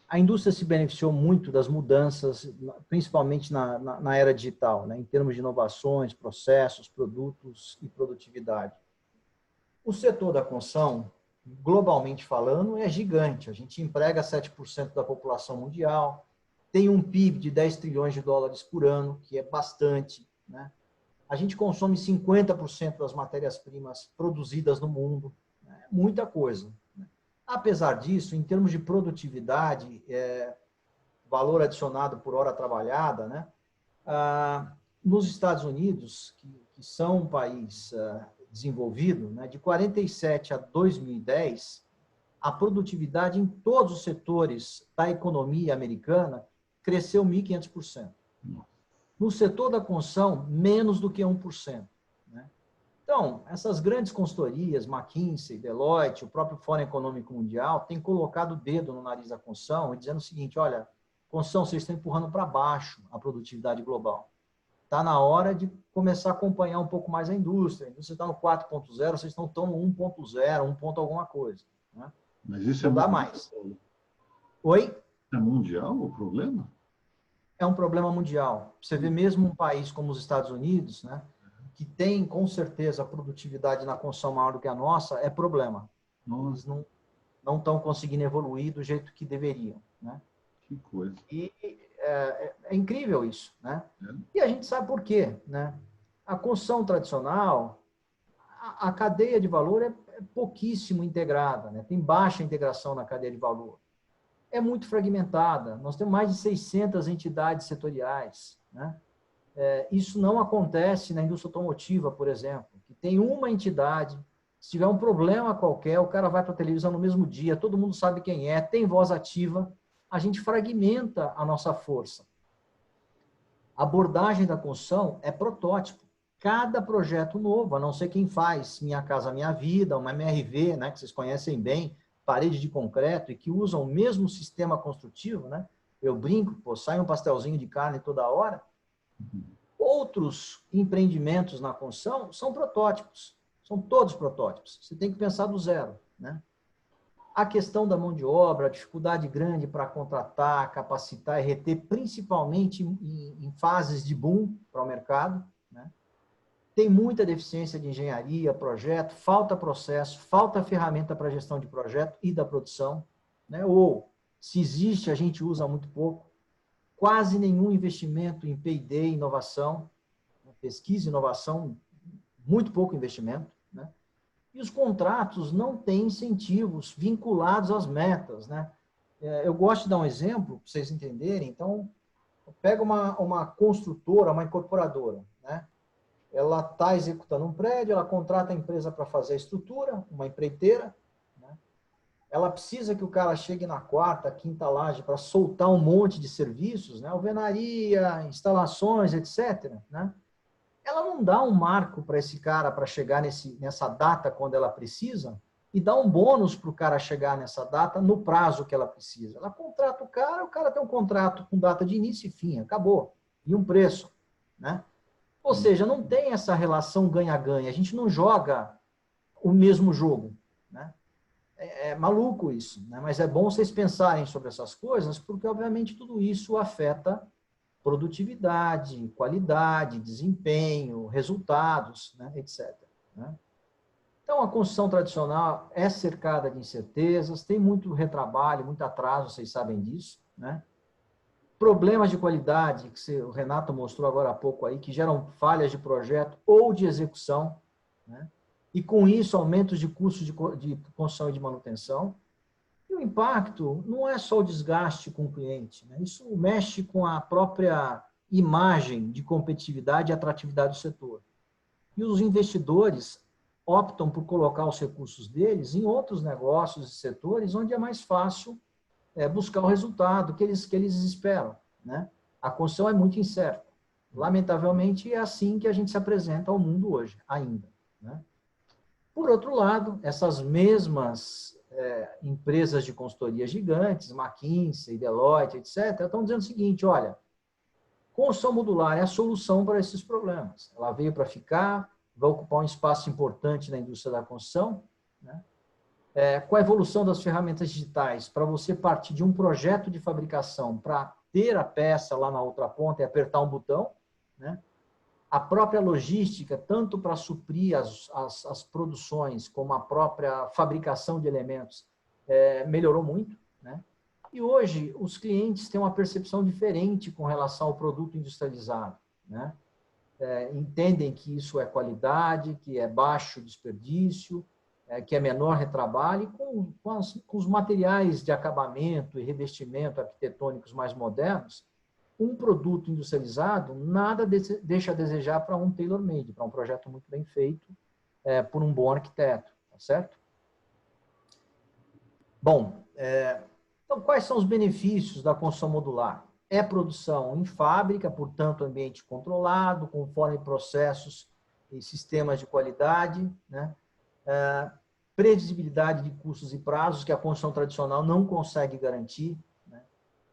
a indústria se beneficiou muito das mudanças, principalmente na era digital, né, em termos de inovações, processos, produtos e produtividade. O setor da construção, globalmente falando, é gigante. A gente emprega 7% da população mundial, tem um PIB de 10 trilhões de dólares por ano, que é bastante, né? A gente consome 50% das matérias-primas produzidas no mundo, né? Muita coisa. Né? Apesar disso, em termos de produtividade, valor adicionado por hora trabalhada, né? Nos Estados Unidos, que são um país desenvolvido, né? De 47 a 2010, a produtividade em todos os setores da economia americana cresceu 1.500%. No setor da construção, menos do que 1%. Né? Então, essas grandes consultorias, McKinsey, Deloitte, o próprio Fórum Econômico Mundial, têm colocado o dedo no nariz da construção e dizendo o seguinte, olha, construção, vocês estão empurrando para baixo a produtividade global. Está na hora de começar a acompanhar um pouco mais a indústria. A indústria está no 4.0, vocês estão no 1.0, 1 ponto alguma coisa. Né? Mas isso não dá mais. Oi? É mundial o problema? É um problema mundial. Você vê mesmo um país como os Estados Unidos, né, que tem, com certeza, a produtividade na construção maior do que a nossa, é problema. Eles não estão conseguindo evoluir do jeito que deveriam. Né? Que coisa. E é incrível isso. Né? E a gente sabe por quê. Né? A construção tradicional, a cadeia de valor é pouquíssimo integrada, né? Tem baixa integração na cadeia de valor. É muito fragmentada. Nós temos mais de 600 entidades setoriais. Né? Isso não acontece na indústria automotiva, por exemplo, que tem uma entidade, se tiver um problema qualquer, o cara vai para a televisão no mesmo dia, todo mundo sabe quem é, tem voz ativa, a gente fragmenta a nossa força. A abordagem da construção é protótipo. Cada projeto novo, a não ser quem faz Minha Casa Minha Vida, uma MRV, né, que vocês conhecem bem, parede de concreto e que usam o mesmo sistema construtivo, né? Eu brinco, pô, sai um pastelzinho de carne toda hora. Outros empreendimentos na construção são protótipos, são todos protótipos. Você tem que pensar do zero, né? A questão da mão de obra, a dificuldade grande para contratar, capacitar e reter, principalmente em fases de boom para o mercado, né? Tem muita deficiência de engenharia, projeto, falta processo, falta ferramenta para gestão de projeto e da produção, né? Ou, se existe, a gente usa muito pouco. Quase nenhum investimento em P&D, inovação, pesquisa e inovação, muito pouco investimento. Né? E os contratos não têm incentivos vinculados às metas. Né? Eu gosto de dar um exemplo, para vocês entenderem. Então, pega uma construtora, uma incorporadora, né? Ela está executando um prédio, ela contrata a empresa para fazer a estrutura, uma empreiteira, né? Ela precisa que o cara chegue na quarta, quinta laje para soltar um monte de serviços, né? Alvenaria, instalações, etc., né? Ela não dá um marco para esse cara para chegar nessa data quando ela precisa e dá um bônus para o cara chegar nessa data no prazo que ela precisa. Ela contrata o cara tem um contrato com data de início e fim, acabou. E um preço, né? Ou seja, não tem essa relação ganha-ganha. A gente não joga o mesmo jogo, né? É maluco isso, né? Mas é bom vocês pensarem sobre essas coisas, porque, obviamente, tudo isso afeta produtividade, qualidade, desempenho, resultados, né? Etc., né? Então, a construção tradicional é cercada de incertezas, tem muito retrabalho, muito atraso, vocês sabem disso, né? Problemas de qualidade, que o Renato mostrou agora há pouco aí, que geram falhas de projeto ou de execução, né? E com isso, aumentos de custos de construção e de manutenção. E o impacto não é só o desgaste com o cliente, né? Isso mexe com a própria imagem de competitividade e atratividade do setor. E os investidores optam por colocar os recursos deles em outros negócios e setores onde é mais fácil buscar o resultado que eles esperam, né? A construção é muito incerta. Lamentavelmente, é assim que a gente se apresenta ao mundo hoje, ainda, né? Por outro lado, essas mesmas empresas de consultoria gigantes, McKinsey, Deloitte, etc., estão dizendo o seguinte: olha, construção modular é a solução para esses problemas. Ela veio para ficar, vai ocupar um espaço importante na indústria da construção, né? Com a evolução das ferramentas digitais, para você partir de um projeto de fabricação para ter a peça lá na outra ponta e apertar um botão, né? A própria logística, tanto para suprir as produções, como a própria fabricação de elementos, melhorou muito, né? E hoje, os clientes têm uma percepção diferente com relação ao produto industrializado, né? Entendem que isso é qualidade, que é baixo desperdício, que é menor retrabalho, e com os materiais de acabamento e revestimento arquitetônicos mais modernos, um produto industrializado nada deixa a desejar para um tailor-made, para um projeto muito bem feito por um bom arquiteto, tá certo? Bom, então quais são os benefícios da construção modular? É produção em fábrica, portanto, ambiente controlado, conforme processos e sistemas de qualidade, né? Previsibilidade de custos e prazos que a construção tradicional não consegue garantir, né?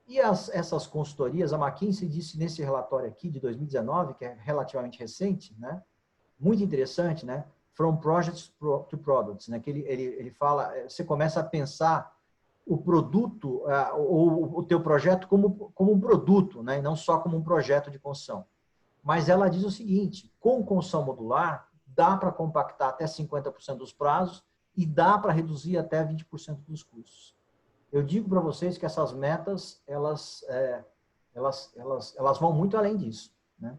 E essas consultorias, a McKinsey disse nesse relatório aqui de 2019, que é relativamente recente, né? Muito interessante, né? From projects to products, né? Que ele fala, você começa a pensar o produto ou o teu projeto como um produto, né? E não só como um projeto de construção. Mas ela diz o seguinte: com construção modular, dá para compactar até 50% dos prazos e dá para reduzir até 20% dos custos. Eu digo para vocês que essas metas, elas vão muito além disso, né?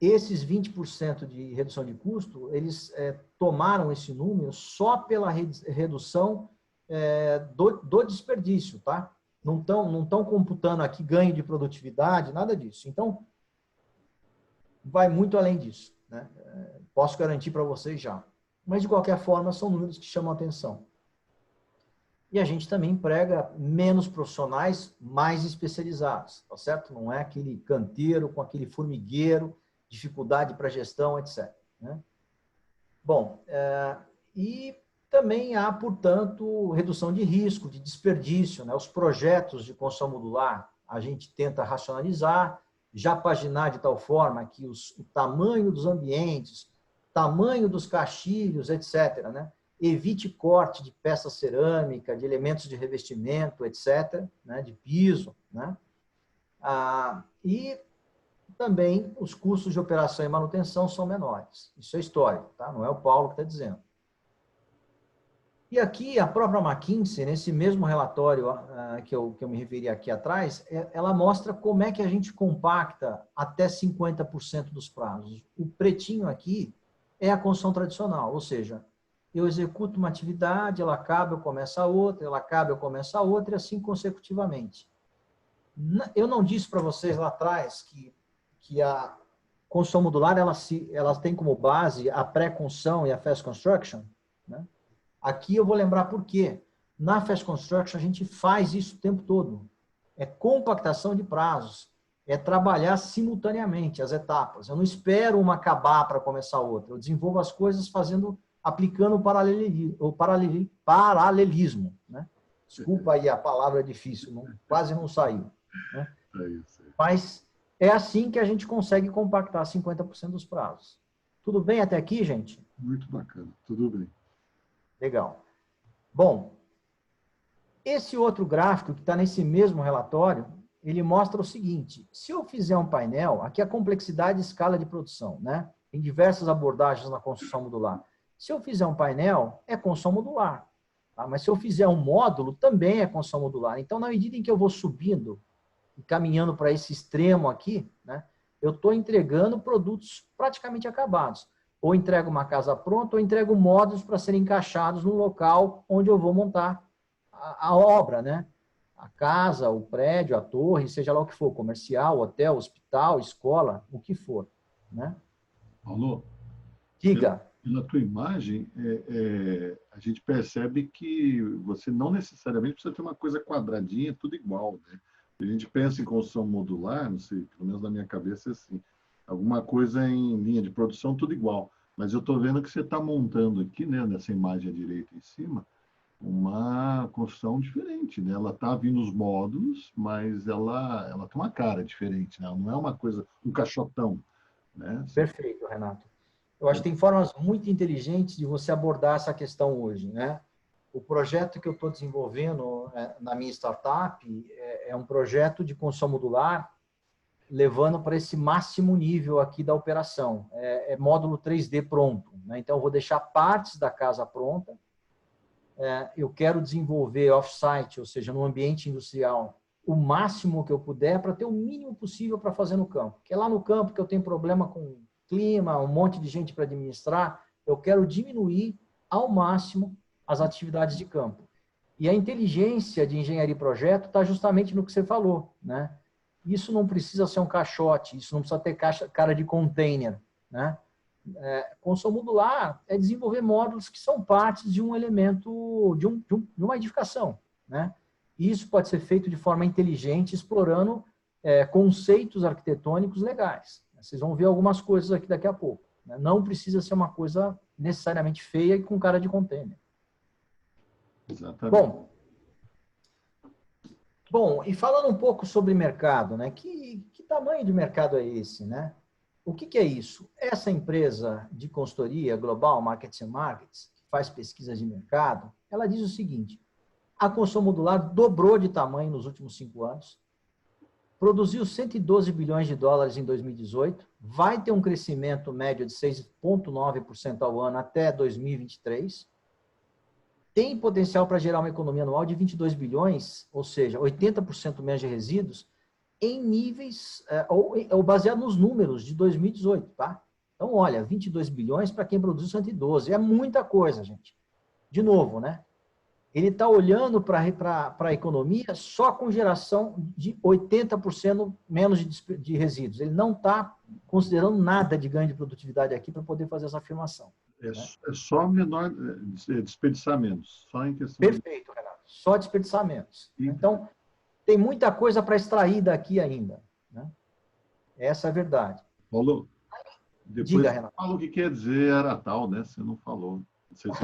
Esses 20% de redução de custo, eles tomaram esse número só pela redução do desperdício, tá? Não estão computando aqui ganho de produtividade, nada disso. Então, vai muito além disso, né? Posso garantir para vocês já. Mas, de qualquer forma, são números que chamam a atenção. E a gente também emprega menos profissionais mais especializados, tá certo? Não é aquele canteiro com aquele formigueiro, dificuldade para gestão, etc., né? Bom, e também há, portanto, redução de risco, de desperdício, né? Os projetos de construção modular, a gente tenta racionalizar, já paginar de tal forma que o tamanho dos ambientes, tamanho dos caixilhos, etc., né? Evite corte de peça cerâmica, de elementos de revestimento, etc., né? De piso, né? E também os custos de operação e manutenção são menores. Isso é histórico, tá? Não é o Paulo que está dizendo. E aqui, a própria McKinsey, nesse mesmo relatório que eu me referi aqui atrás, ela mostra como é que a gente compacta até 50% dos prazos. O pretinho aqui é a construção tradicional, ou seja, eu executo uma atividade, ela acaba, eu começo a outra, ela acaba, eu começo a outra, e assim consecutivamente. Eu não disse para vocês lá atrás que a construção modular, ela tem como base a pré-construção e a fast construction, né? Aqui eu vou lembrar por quê. Na fast construction, a gente faz isso o tempo todo. É compactação de prazos. É trabalhar simultaneamente as etapas. Eu não espero uma acabar para começar outra. Eu desenvolvo as coisas aplicando o paralelismo. Né? Desculpa aí, a palavra é difícil, quase não saiu. Né? É isso. Mas é assim que a gente consegue compactar 50% dos prazos. Tudo bem até aqui, gente? Muito bacana, tudo bem. Legal. Bom, esse outro gráfico que está nesse mesmo relatório, ele mostra o seguinte: se eu fizer um painel, aqui a complexidade e escala de produção, né? Tem diversas abordagens na construção modular. Se eu fizer um painel, é construção modular. Tá? Mas se eu fizer um módulo, também é construção modular. Então, na medida em que eu vou subindo e caminhando para esse extremo aqui, né? Eu estou entregando produtos praticamente acabados. Ou entrego uma casa pronta, ou entrego módulos para serem encaixados no local onde eu vou montar a obra, né? A casa, o prédio, a torre, seja lá o que for, comercial, hotel, hospital, escola, o que for, né? Paulo, Diga. pela tua imagem, a gente percebe que você não necessariamente precisa ter uma coisa quadradinha, tudo igual, né? A gente pensa em construção modular, não sei, pelo menos na minha cabeça é assim, alguma coisa em linha de produção, tudo igual. Mas eu estou vendo que você está montando aqui, né, nessa imagem à direita em cima, uma construção diferente, né? Ela está vindo os módulos, mas ela tem uma cara diferente, né? Ela não é uma coisa, um caixotão, né? Perfeito, Renato. Eu acho que tem formas muito inteligentes de você abordar essa questão hoje, né? O projeto que eu estou desenvolvendo na minha startup é um projeto de construção modular, levando para esse máximo nível aqui da operação. É módulo 3D pronto, né? Então, eu vou deixar partes da casa pronta. Eu quero desenvolver off-site, ou seja, no ambiente industrial, o máximo que eu puder para ter o mínimo possível para fazer no campo. Porque é lá no campo que eu tenho problema com clima, um monte de gente para administrar, eu quero diminuir ao máximo as atividades de campo. E a inteligência de engenharia e projeto está justamente no que você falou, né? Isso não precisa ser um caixote, isso não precisa ter cara de container, né? Construção modular é desenvolver módulos que são partes de um elemento, de uma edificação, né? E isso pode ser feito de forma inteligente, explorando conceitos arquitetônicos legais. Vocês vão ver algumas coisas aqui daqui a pouco, né? Não precisa ser uma coisa necessariamente feia e com cara de container. Exatamente. Bom, e falando um pouco sobre mercado, né? Que tamanho de mercado é esse, né? O que é isso? Essa empresa de consultoria global, Markets and Markets, que faz pesquisas de mercado, ela diz o seguinte: a construção modular dobrou de tamanho nos últimos 5 anos, produziu 112 bilhões de dólares em 2018, vai ter um crescimento médio de 6,9% ao ano até 2023, tem potencial para gerar uma economia anual de 22 bilhões, ou seja, 80% menos de resíduos, em níveis, ou baseado nos números de 2018, tá? Então, olha, 22 bilhões para quem produziu 112, é muita coisa, gente. De novo, né? Ele está olhando para a economia só com geração de 80% menos de resíduos. Ele não está considerando nada de ganho de produtividade aqui para poder fazer essa afirmação. É só menor, desperdiçar menos, só em questão. Perfeito, Renato. Só desperdiçar menos. Então, tem muita coisa para extrair daqui ainda, né? Essa é a verdade. Paulo, depois diga, Renato. Fala o que quer dizer Aratal, né? Você não falou. Não sei se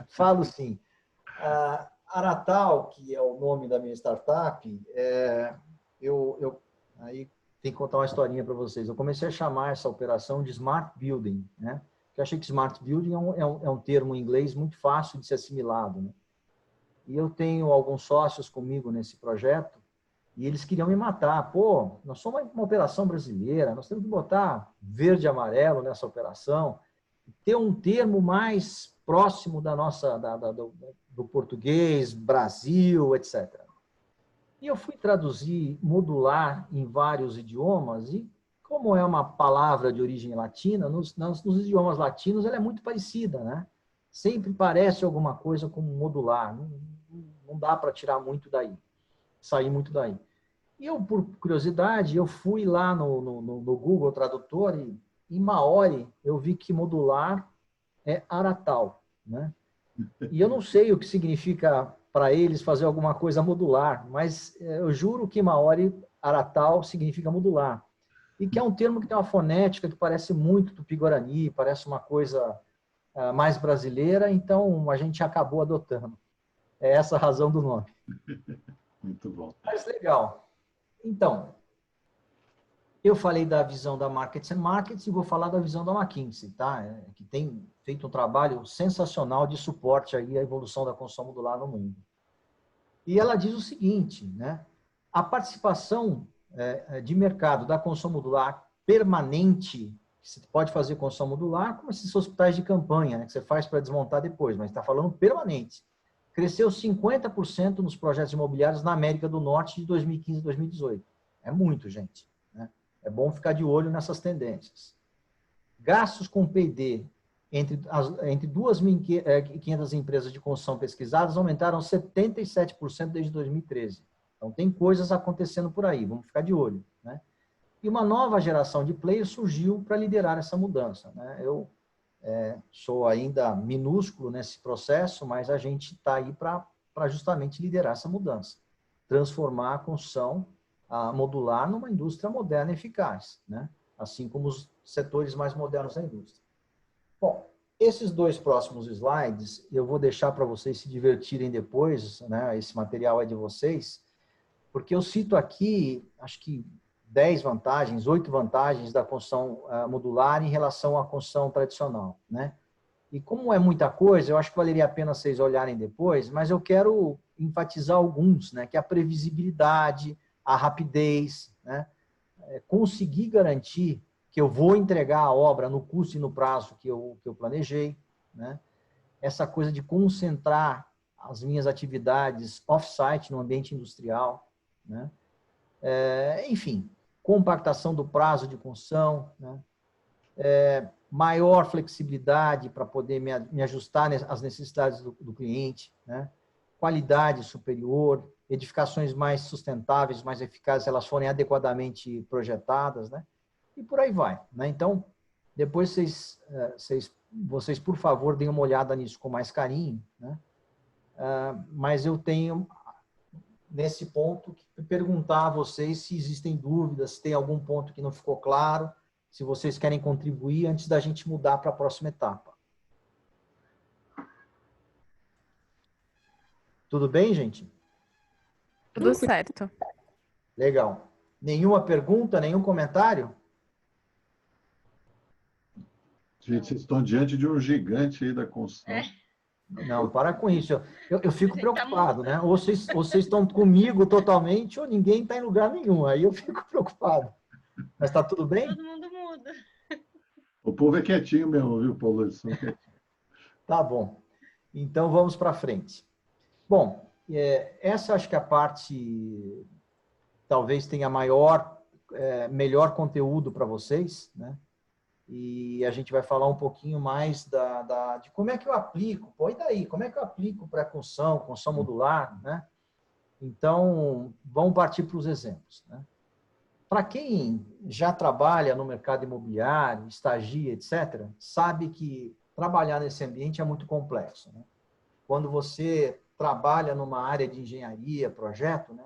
Falo sim. Aratal, que é o nome da minha startup, aí tem que contar uma historinha para vocês. Eu comecei a chamar essa operação de Smart Building, né? Eu achei que Smart Building é um termo em inglês muito fácil de ser assimilado, né? E eu tenho alguns sócios comigo nesse projeto e eles queriam me matar. Pô, nós somos uma operação brasileira, nós temos que botar verde e amarelo nessa operação, ter um termo mais próximo da nossa, do português, Brasil, etc. E eu fui traduzir modular em vários idiomas e, como é uma palavra de origem latina, nos idiomas latinos ela é muito parecida, né? sempre parece alguma coisa como modular. Não dá para tirar muito daí, sair muito daí. E eu, por curiosidade, eu fui lá no Google Tradutor e em Maori eu vi que modular é Aratal, né? E eu não sei o que significa para eles fazer alguma coisa modular, mas eu juro que Maori Aratal significa modular. E que é um termo que tem uma fonética que parece muito Tupi-Guarani, parece uma coisa mais brasileira, então a gente acabou adotando. É essa a razão do nome. Muito bom. Mas legal. Então, eu falei da visão da Markets and Markets e vou falar da visão da McKinsey, tá? Que tem feito um trabalho sensacional de suporte aí à evolução da construção modular no mundo. E ela diz o seguinte, né? A participação de mercado da construção modular permanente, que você pode fazer construção modular como esses hospitais de campanha, né? Que você faz para desmontar depois, mas está falando permanente. Cresceu 50% nos projetos imobiliários na América do Norte de 2015 a 2018. É muito, gente. É bom ficar de olho nessas tendências. Gastos com P&D entre 2.500 empresas de construção pesquisadas aumentaram 77% desde 2013. Então, tem coisas acontecendo por aí, vamos ficar de olho, né? E uma nova geração de players surgiu para liderar essa mudança, né? Eu sou ainda minúsculo nesse processo, mas a gente está aí para justamente liderar essa mudança, transformar a construção modular numa indústria moderna e eficaz, né? Assim como os setores mais modernos da indústria. Bom, esses dois próximos slides eu vou deixar para vocês se divertirem depois, né? Esse material é de vocês, porque eu cito aqui, acho que 10 vantagens, 8 vantagens da construção modular em relação à construção tradicional, né? E como é muita coisa, eu acho que valeria a pena vocês olharem depois, mas eu quero enfatizar alguns, né? Que é a previsibilidade, a rapidez, né? Conseguir garantir que eu vou entregar a obra no custo e no prazo que eu planejei, né? Essa coisa de concentrar as minhas atividades off-site no ambiente industrial, né? Enfim, compactação do prazo de construção, né? Maior flexibilidade para poder me ajustar às necessidades do cliente, né? Qualidade superior, edificações mais sustentáveis, mais eficazes, se elas forem adequadamente projetadas, né? E por aí vai, né? Então, depois vocês, por favor, deem uma olhada nisso com mais carinho, né? Mas eu tenho, nesse ponto, que perguntar a vocês se existem dúvidas, se tem algum ponto que não ficou claro, se vocês querem contribuir antes da gente mudar para a próxima etapa. Tudo bem, gente? Tudo certo. Legal. Nenhuma pergunta, nenhum comentário? Gente, vocês estão diante de um gigante aí da construção. Não, para com isso. Eu fico preocupado, né? Ou vocês estão comigo totalmente, ou ninguém está em lugar nenhum. Aí eu fico preocupado. Mas está tudo bem? Todo mundo muda. O povo é quietinho mesmo, viu, Paulo? Eles são quietinhos. Tá bom. Então, vamos para frente. Bom, essa acho que é a parte talvez tenha melhor conteúdo para vocês, né? E a gente vai falar um pouquinho mais de como é que eu aplico. Pô, e daí? Como é que eu aplico para construção modular, né? Então, vamos partir para os exemplos, né? Para quem já trabalha no mercado imobiliário, estagia, etc., sabe que trabalhar nesse ambiente é muito complexo, né? Quando você trabalha numa área de engenharia, projeto, né?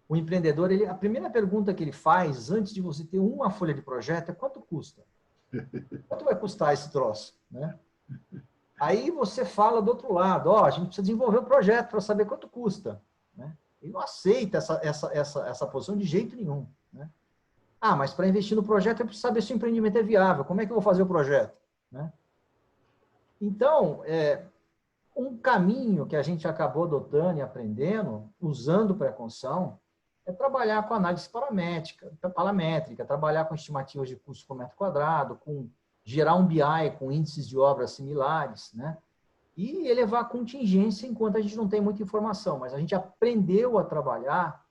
O empreendedor, a primeira pergunta que ele faz antes de você ter uma folha de projeto é quanto custa? Quanto vai custar esse troço, né? Aí você fala do outro lado, a gente precisa desenvolver o projeto para saber quanto custa, né? Ele não aceita essa posição de jeito nenhum, né? Mas para investir no projeto eu preciso saber se o empreendimento é viável, como é que eu vou fazer o projeto, né? Então, um caminho que a gente acabou adotando e aprendendo, usando pré-construção, é trabalhar com análise paramétrica, trabalhar com estimativas de custo por metro quadrado, gerar um BI com índices de obras similares, né? E elevar a contingência enquanto a gente não tem muita informação, mas a gente aprendeu a trabalhar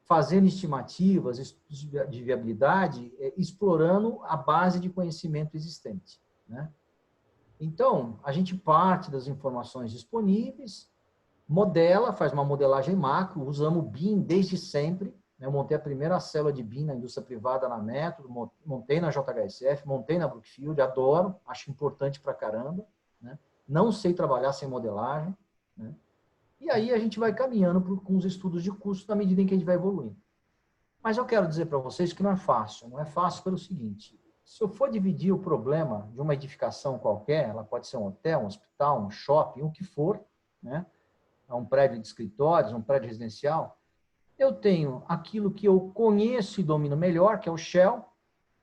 fazendo estimativas, estudos de viabilidade, explorando a base de conhecimento existente, né? Então, a gente parte das informações disponíveis, modela, faz uma modelagem macro, usamos o BIM desde sempre. Eu montei a primeira célula de BIM na indústria privada na Método, montei na JHSF, montei na Brookfield, adoro, acho importante pra caramba, né? Não sei trabalhar sem modelagem, né? E aí a gente vai caminhando com os estudos de custo na medida em que a gente vai evoluindo. Mas eu quero dizer para vocês que não é fácil. Não é fácil pelo seguinte: se eu for dividir o problema de uma edificação qualquer, ela pode ser um hotel, um hospital, um shopping, o que for, né? Um prédio de escritórios, um prédio residencial, eu tenho aquilo que eu conheço e domino melhor, que é o shell,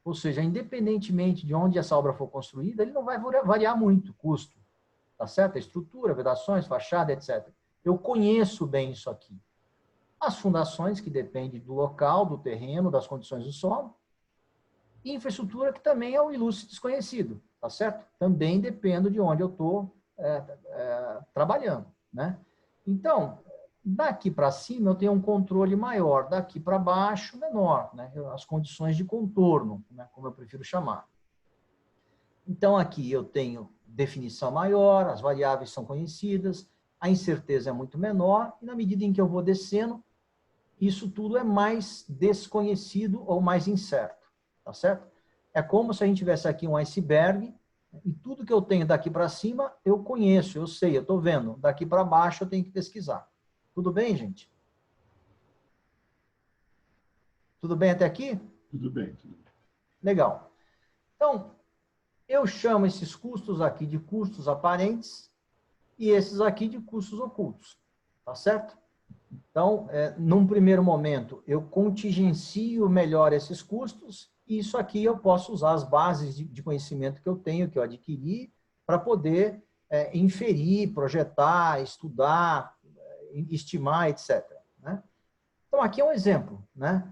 ou seja, independentemente de onde essa obra for construída, ele não vai variar muito o custo, tá certo? A estrutura, vedações, fachada, etc. Eu conheço bem isso aqui. As fundações, que dependem do local, do terreno, das condições do solo, e infraestrutura, que também é um ilustre desconhecido, tá certo? Também depende de onde eu estou trabalhando, né? Então, daqui para cima eu tenho um controle maior, daqui para baixo menor, né? As condições de contorno, né? Como eu prefiro chamar. Então, aqui eu tenho definição maior, as variáveis são conhecidas, a incerteza é muito menor, e na medida em que eu vou descendo, isso tudo é mais desconhecido ou mais incerto, tá certo? É como se a gente tivesse aqui um iceberg, e tudo que eu tenho daqui para cima, eu conheço, eu sei, eu estou vendo. Daqui para baixo eu tenho que pesquisar. Tudo bem, gente? Tudo bem até aqui? Tudo bem, tudo bem. Legal. Então, eu chamo esses custos aqui de custos aparentes e esses aqui de custos ocultos, tá certo? Então, num primeiro momento, eu contingencio melhor esses custos, e isso aqui eu posso usar as bases de conhecimento que eu tenho, que eu adquiri, para poder inferir, projetar, estudar, estimar, etc. Né? Então, aqui é um exemplo, né?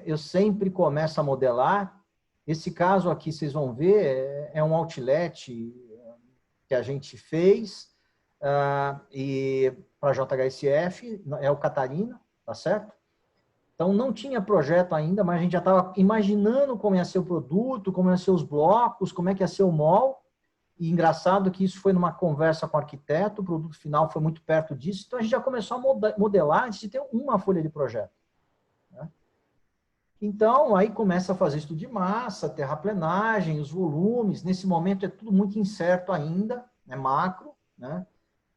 Eu sempre começo a modelar. Esse caso aqui, vocês vão ver, é um outlet que a gente fez, e para a JHSF, é o Catarina, tá certo? Então, não tinha projeto ainda, mas a gente já estava imaginando como ia ser o produto, como ia ser os blocos, como é que ia ser o mall. E engraçado que isso foi numa conversa com o arquiteto, o produto final foi muito perto disso, então a gente já começou a modelar antes de ter uma folha de projeto. Né? Então, aí começa a fazer estudo de massa, terraplenagem, os volumes. Nesse momento é tudo muito incerto ainda, é macro, né?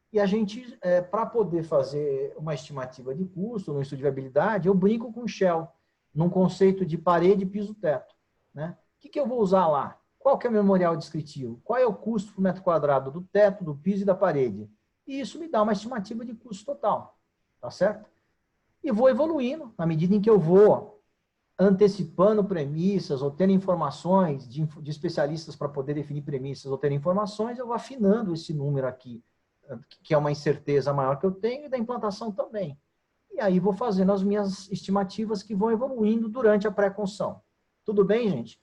E a gente, para poder fazer uma estimativa de custo, no estudo de viabilidade, eu brinco com o Shell, num conceito de parede, piso, teto. Né? O que eu vou usar lá? Qual que é o memorial descritivo? Qual é o custo por metro quadrado do teto, do piso e da parede? E isso me dá uma estimativa de custo total. Tá certo? E vou evoluindo, na medida em que eu vou antecipando premissas, ou tendo informações de especialistas para poder definir premissas, ou ter informações, eu vou afinando esse número aqui, que é uma incerteza maior que eu tenho, e da implantação também. E aí vou fazendo as minhas estimativas que vão evoluindo durante a pré-construção. Tudo bem, gente?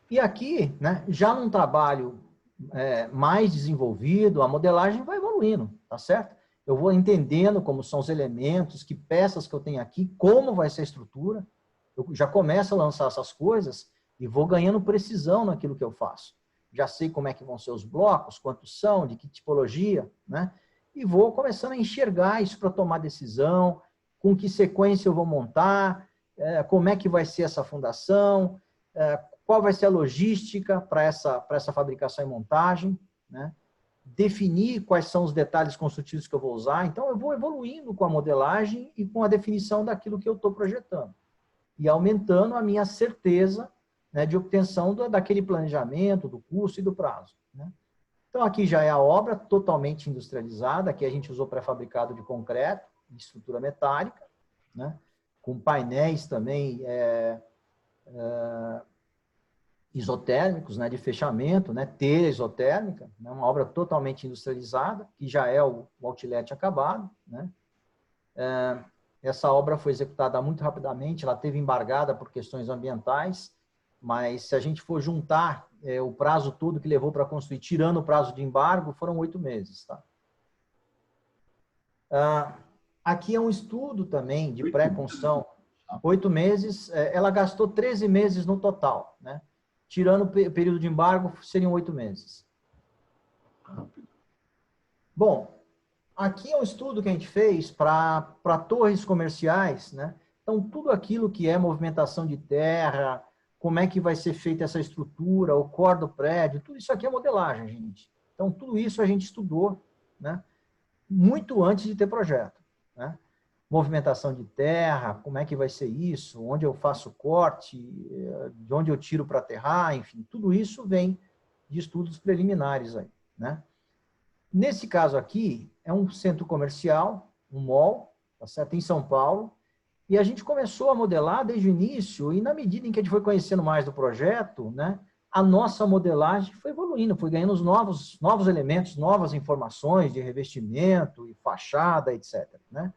E aqui, né, já num trabalho mais desenvolvido, a modelagem vai evoluindo, tá certo? Eu vou entendendo como são os elementos, que peças que eu tenho aqui, como vai ser a estrutura. Eu já começo a lançar essas coisas e vou ganhando precisão naquilo que eu faço. Já sei como é que vão ser os blocos, quantos são, de que tipologia, né? E vou começando a enxergar isso para tomar decisão, com que sequência eu vou montar, como é que vai ser essa fundação, qual vai ser a logística para essa fabricação e montagem, né? Definir quais são os detalhes construtivos que eu vou usar. Então, eu vou evoluindo com a modelagem e com a definição daquilo que eu estou projetando. E aumentando a minha certeza, né, de obtenção daquele planejamento, do custo e do prazo. Né? Então, aqui já é a obra totalmente industrializada. Aqui a gente usou pré-fabricado de concreto, de estrutura metálica, né, com painéis também isotérmicos, né, de fechamento, né, telha isotérmica, né, uma obra totalmente industrializada, que já é o outlet acabado. Né? Essa obra foi executada muito rapidamente, ela teve embargada por questões ambientais, mas se a gente for juntar o prazo todo que levou para construir, tirando o prazo de embargo, foram 8 meses. Tá? Aqui é um estudo também de pré-construção. 8 meses, ela gastou 13 meses no total. Né? tirando o período de embargo, seriam 8 meses. Rápido. Bom, aqui é um estudo que a gente fez para torres comerciais, né? Então, tudo aquilo que é movimentação de terra, como é que vai ser feita essa estrutura, o core do prédio, tudo isso aqui é modelagem, gente. Então, tudo isso a gente estudou, né? Muito antes de ter projeto, né? Movimentação de terra, como é que vai ser isso, onde eu faço corte, de onde eu tiro para aterrar, enfim, tudo isso vem de estudos preliminares aí, né? Nesse caso aqui, é um centro comercial, um mall, tá certo? Em São Paulo, e a gente começou a modelar desde o início, e na medida em que a gente foi conhecendo mais do projeto, né, a nossa modelagem foi evoluindo, foi ganhando os novos elementos, novas informações de revestimento e fachada, etc. Né?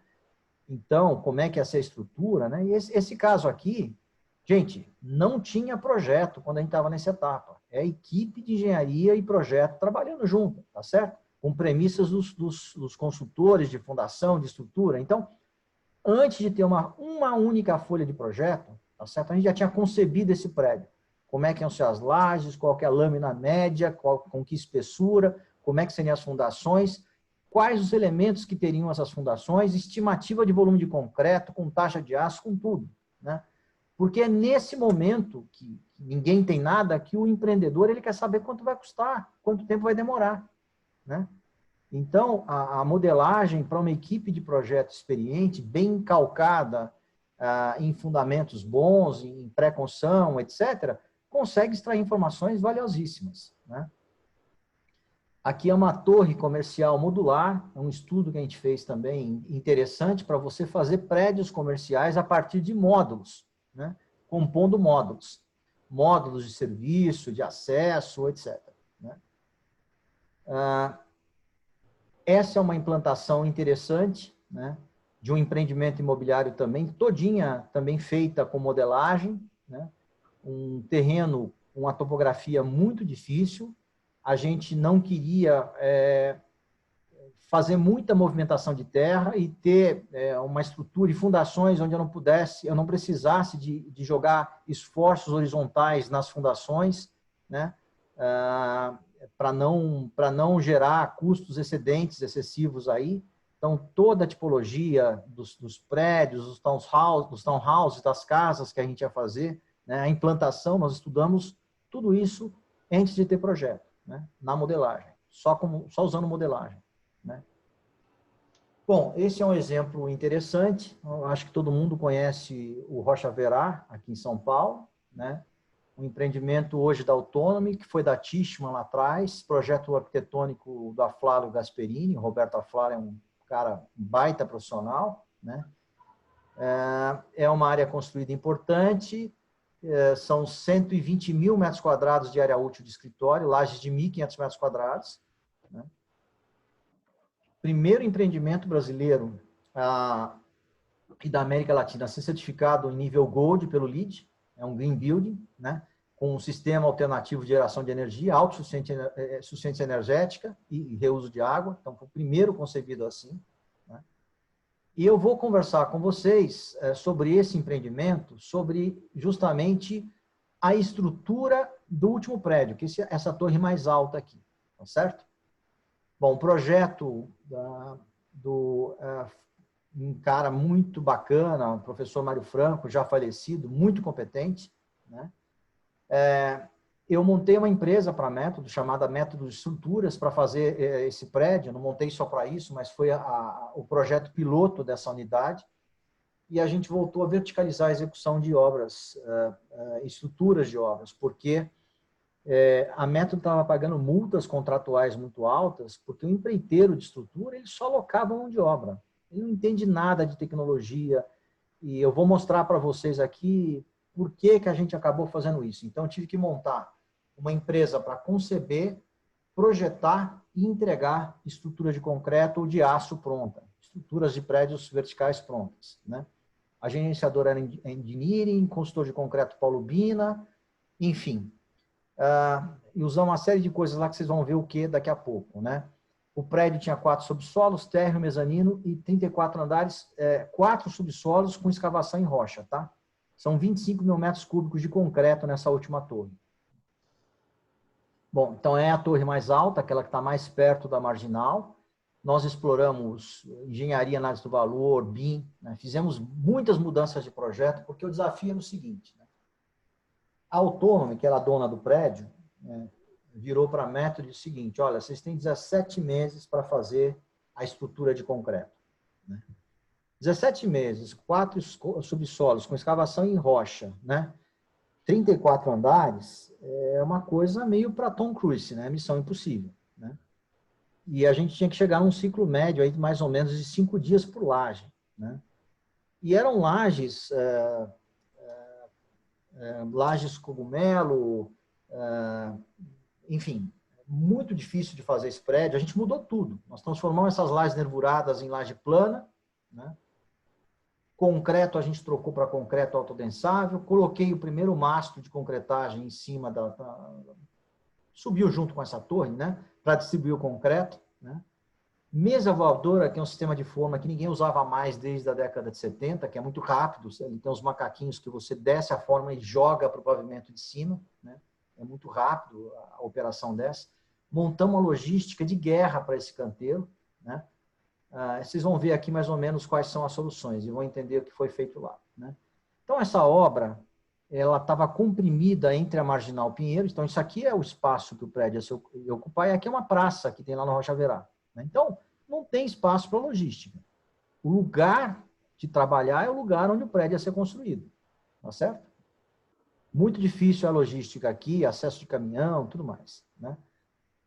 Então, como é que ia ser a estrutura? Né? E esse caso aqui, gente, não tinha projeto quando a gente estava nessa etapa. É a equipe de engenharia e projeto trabalhando junto, tá certo? Com premissas dos consultores de fundação, de estrutura. Então, antes de ter uma única folha de projeto, tá certo? A gente já tinha concebido esse prédio. Como é que iam ser as lajes, qual que é a lâmina média, com que espessura, como é que seriam as fundações, quais os elementos que teriam essas fundações, estimativa de volume de concreto, com taxa de aço, com tudo, né? Porque é nesse momento que ninguém tem nada, que o empreendedor ele quer saber quanto vai custar, quanto tempo vai demorar, né? Então, a modelagem para uma equipe de projeto experiente, bem calcada em fundamentos bons, em pré-construção, etc., consegue extrair informações valiosíssimas, né? Aqui é uma torre comercial modular, é um estudo que a gente fez também interessante para você fazer prédios comerciais a partir de módulos, né? Compondo módulos. Módulos de serviço, de acesso, etc. Né? Essa é uma implantação interessante, né, de um empreendimento imobiliário também, todinha também feita com modelagem, né, um terreno, uma topografia muito difícil. A gente não queria fazer muita movimentação de terra e ter uma estrutura e fundações onde eu não precisasse de jogar esforços horizontais nas fundações, né, para não gerar custos excessivos aí. Então, toda a tipologia dos prédios, dos townhouses, das casas que a gente ia fazer, né, a implantação, nós estudamos tudo isso antes de ter projeto, né, na modelagem, só usando modelagem. Né. Bom, esse é um exemplo interessante. Eu acho que todo mundo conhece o Rocha Verá, aqui em São Paulo, né? Um empreendimento hoje da Autonomy, que foi da Tishman lá atrás, projeto arquitetônico do Aflalo Gasperini. O Roberto Aflalo é um cara baita profissional, né? É uma área construída importante, são 120 mil metros quadrados de área útil de escritório, lajes de 1.500 metros quadrados. Né? Primeiro empreendimento brasileiro e da América Latina a ser certificado em nível Gold pelo LEED, é um Green Building, né? Com um sistema alternativo de geração de energia, autossuficiência energética e reuso de água. Então, foi o primeiro concebido assim. Né? E eu vou conversar com vocês sobre esse empreendimento, sobre justamente a estrutura do último prédio, que é essa torre mais alta aqui, tá certo? Bom, o projeto um cara muito bacana, o professor Mário Franco, já falecido, muito competente, né? Eu montei uma empresa para método, chamada Método de Estruturas, para fazer esse prédio. Eu não montei só para isso, mas foi o projeto piloto dessa unidade. E a gente voltou a verticalizar a execução de obras, estruturas de obras, porque a Método estava pagando multas contratuais muito altas, porque o empreiteiro de estrutura ele só alocava mão de obra. Ele não entende nada de tecnologia. E eu vou mostrar para vocês aqui por que a gente acabou fazendo isso. Então, eu tive que montar uma empresa para conceber, projetar e entregar estruturas de concreto ou de aço pronta, estruturas de prédios verticais prontas. Né? A gerenciadora era Engineering, consultor de concreto Paulo Bina, enfim. E usamos uma série de coisas lá que vocês vão ver o que daqui a pouco. Né? O prédio tinha 4 subsolos, térreo, mezanino e 34 andares, 4 subsolos com escavação em rocha. Tá? São 25 mil metros cúbicos de concreto nessa última torre. Bom, então é a torre mais alta, aquela que está mais perto da marginal. Nós exploramos engenharia, análise do valor, BIM, né? Fizemos muitas mudanças de projeto, porque o desafio era o seguinte, né? A Autônome, que era a dona do prédio, né, virou para a Método o seguinte: olha, vocês têm 17 meses para fazer a estrutura de concreto. Né? 17 meses, 4 subsolos com escavação em rocha, né? 34 andares, é uma coisa meio para Tom Cruise, né? Missão impossível. Né? E a gente tinha que chegar num ciclo médio aí de mais ou menos de 5 dias por laje. Né? E eram lajes, lajes cogumelo, enfim, muito difícil de fazer esse prédio. A gente mudou tudo. Nós transformamos essas lajes nervuradas em laje plana, né? Concreto a gente trocou para concreto autodensável. Coloquei o primeiro mastro de concretagem em cima subiu junto com essa torre, né? Para distribuir o concreto, né? Mesa voadora, que é um sistema de forma que ninguém usava mais desde a década de 70, que é muito rápido. Ele tem uns macaquinhos que você desce a forma e joga para o pavimento de cima, né? É muito rápido a operação dessa. Montamos uma logística de guerra para esse canteiro, né? Vocês vão ver aqui mais ou menos quais são as soluções e vão entender o que foi feito lá. Né? Então, essa obra, ela estava comprimida entre a Marginal Pinheiros. Então, isso aqui é o espaço que o prédio ia ocupar, e aqui é uma praça que tem lá no Rocha Verá. Né? Então, não tem espaço para logística. O lugar de trabalhar é o lugar onde o prédio ia ser construído. Tá certo? Muito difícil a logística aqui, acesso de caminhão, tudo mais. Né?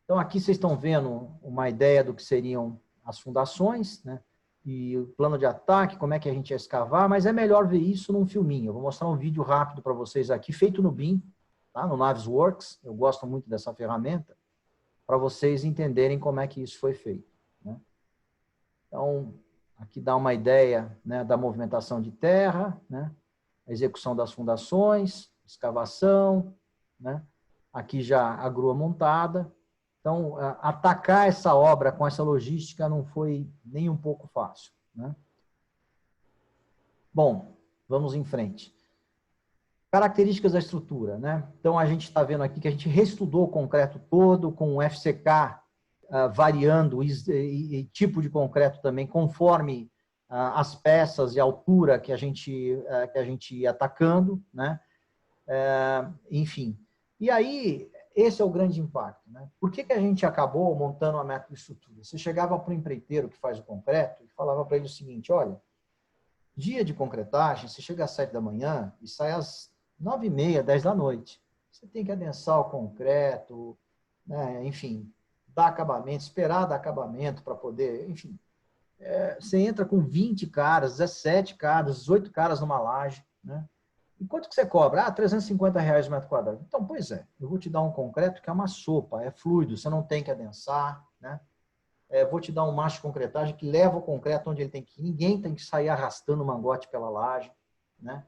Então, aqui vocês estão vendo uma ideia do que seriam as fundações, né? E o plano de ataque, como é que a gente ia escavar, mas é melhor ver isso num filminho. Eu vou mostrar um vídeo rápido para vocês aqui, feito no BIM, tá? No Navisworks. Eu gosto muito dessa ferramenta, para vocês entenderem como é que isso foi feito. Né? Então, aqui dá uma ideia, né, da movimentação de terra, né? A execução das fundações, escavação, né? Aqui já a grua montada. Então, atacar essa obra com essa logística não foi nem um pouco fácil. Né? Bom, vamos em frente. Características da estrutura. Né? Então, a gente está vendo aqui que a gente reestudou o concreto todo, com o FCK variando e tipo de concreto também, conforme as peças e a altura que a gente ia atacando. Né? Enfim. E aí, esse é o grande impacto. Né? Por que a gente acabou montando uma método de estrutura? Você chegava para o empreiteiro que faz o concreto e falava para ele o seguinte: olha, dia de concretagem, você chega às 7 da manhã e sai às 9h30, 10 da noite. Você tem que adensar o concreto, né? Enfim, dar acabamento, esperar dar acabamento para poder, enfim. Você entra com 20 caras, 17 caras, 18 caras numa laje, né? E quanto que você cobra? R$350 o metro quadrado. Então, pois é, eu vou te dar um concreto que é uma sopa, é fluido, você não tem que adensar, né? Vou te dar um macho de concretagem que leva o concreto onde ele tem que ir. Ninguém tem que sair arrastando o mangote pela laje, né?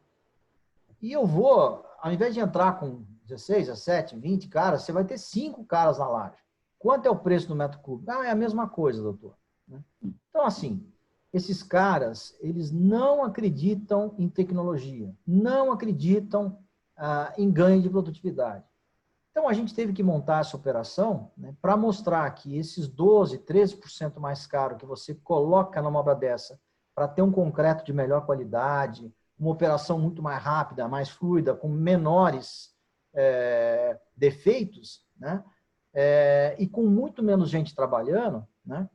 E eu vou, ao invés de entrar com 16, 17, 20 caras, você vai ter 5 caras na laje. Quanto é o preço do metro cúbico? É a mesma coisa, doutor. Né? Então, assim, esses caras, eles não acreditam em tecnologia, não acreditam em ganho de produtividade. Então, a gente teve que montar essa operação, né, para mostrar que esses 12%, 13% mais caro que você coloca numa obra dessa para ter um concreto de melhor qualidade, uma operação muito mais rápida, mais fluida, com menores defeitos, né, e com muito menos gente trabalhando, né,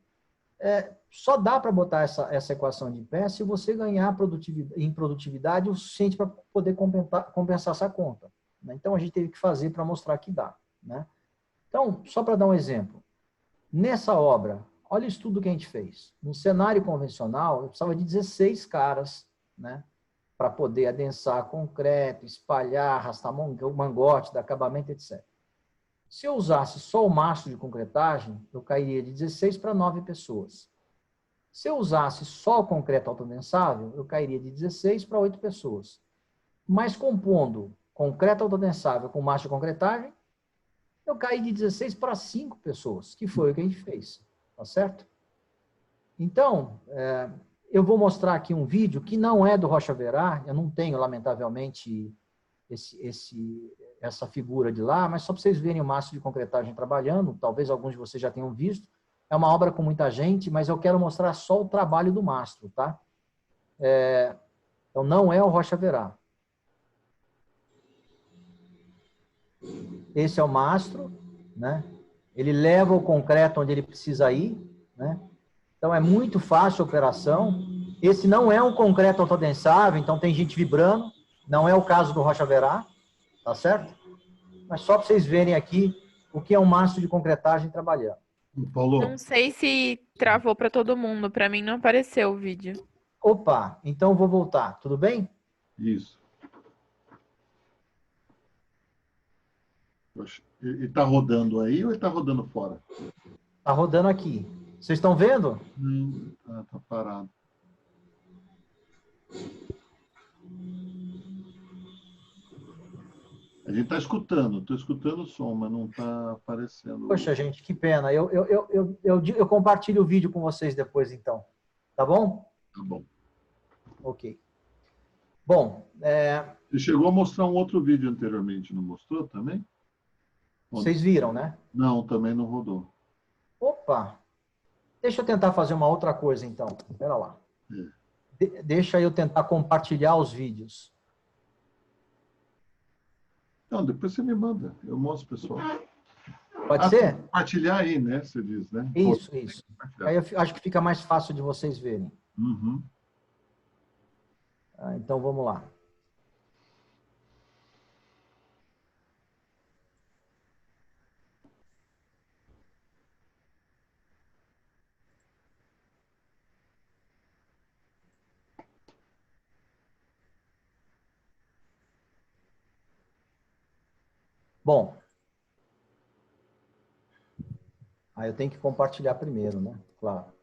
só dá para botar essa equação de pé se você ganhar em produtividade o suficiente para poder compensar essa conta. Né? Então, a gente teve que fazer para mostrar que dá. Né? Então, só para dar um exemplo. Nessa obra, olha o estudo que a gente fez. No cenário convencional, eu precisava de 16 caras, né, para poder adensar concreto, espalhar, arrastar mangote, dar acabamento, etc. Se eu usasse só o mastro de concretagem, eu cairia de 16 para 9 pessoas. Se eu usasse só o concreto autodensável, eu cairia de 16 para 8 pessoas. Mas compondo concreto autodensável com mastro de concretagem, eu caí de 16 para 5 pessoas, que foi o que a gente fez. Tá certo? Então, eu vou mostrar aqui um vídeo que não é do Rocha Verá, eu não tenho, lamentavelmente, essa figura de lá, mas só para vocês verem o mastro de concretagem trabalhando, talvez alguns de vocês já tenham visto. É uma obra com muita gente, mas eu quero mostrar só o trabalho do mastro, tá? Então, não é o Rocha Verá. Esse é o mastro, né? Ele leva o concreto onde ele precisa ir, né? Então, é muito fácil a operação. Esse não é um concreto autodensável, então tem gente vibrando. Não é o caso do Rocha Verá, tá certo? Mas só para vocês verem aqui o que é um mastro de concretagem trabalhando. Paulo, Não sei se travou para todo mundo. Para mim não apareceu o vídeo. Opa, então eu vou voltar, tudo bem? isso. Poxa, ele está rodando aí ou ele está rodando fora? Tá rodando aqui. Vocês estão vendo? Tá parado. A gente está escutando, estou escutando o som, mas não está aparecendo. Poxa, gente, que pena. Eu compartilho o vídeo com vocês depois, então. Tá bom? Tá bom. Ok. Bom, Você chegou a mostrar um outro vídeo anteriormente, não mostrou também? vocês viram, né? Não, também não rodou. Opa! Deixa eu tentar fazer uma outra coisa, então. Espera lá. Deixa eu tentar compartilhar os vídeos. Não, depois você me manda, eu mostro pro pessoal. Pode ser? Compartilhar aí, né? Você diz, né? Isso. Aí eu acho que fica mais fácil de vocês verem. Uhum. Então, vamos lá. Bom. Aí eu tenho que compartilhar primeiro, né? Claro.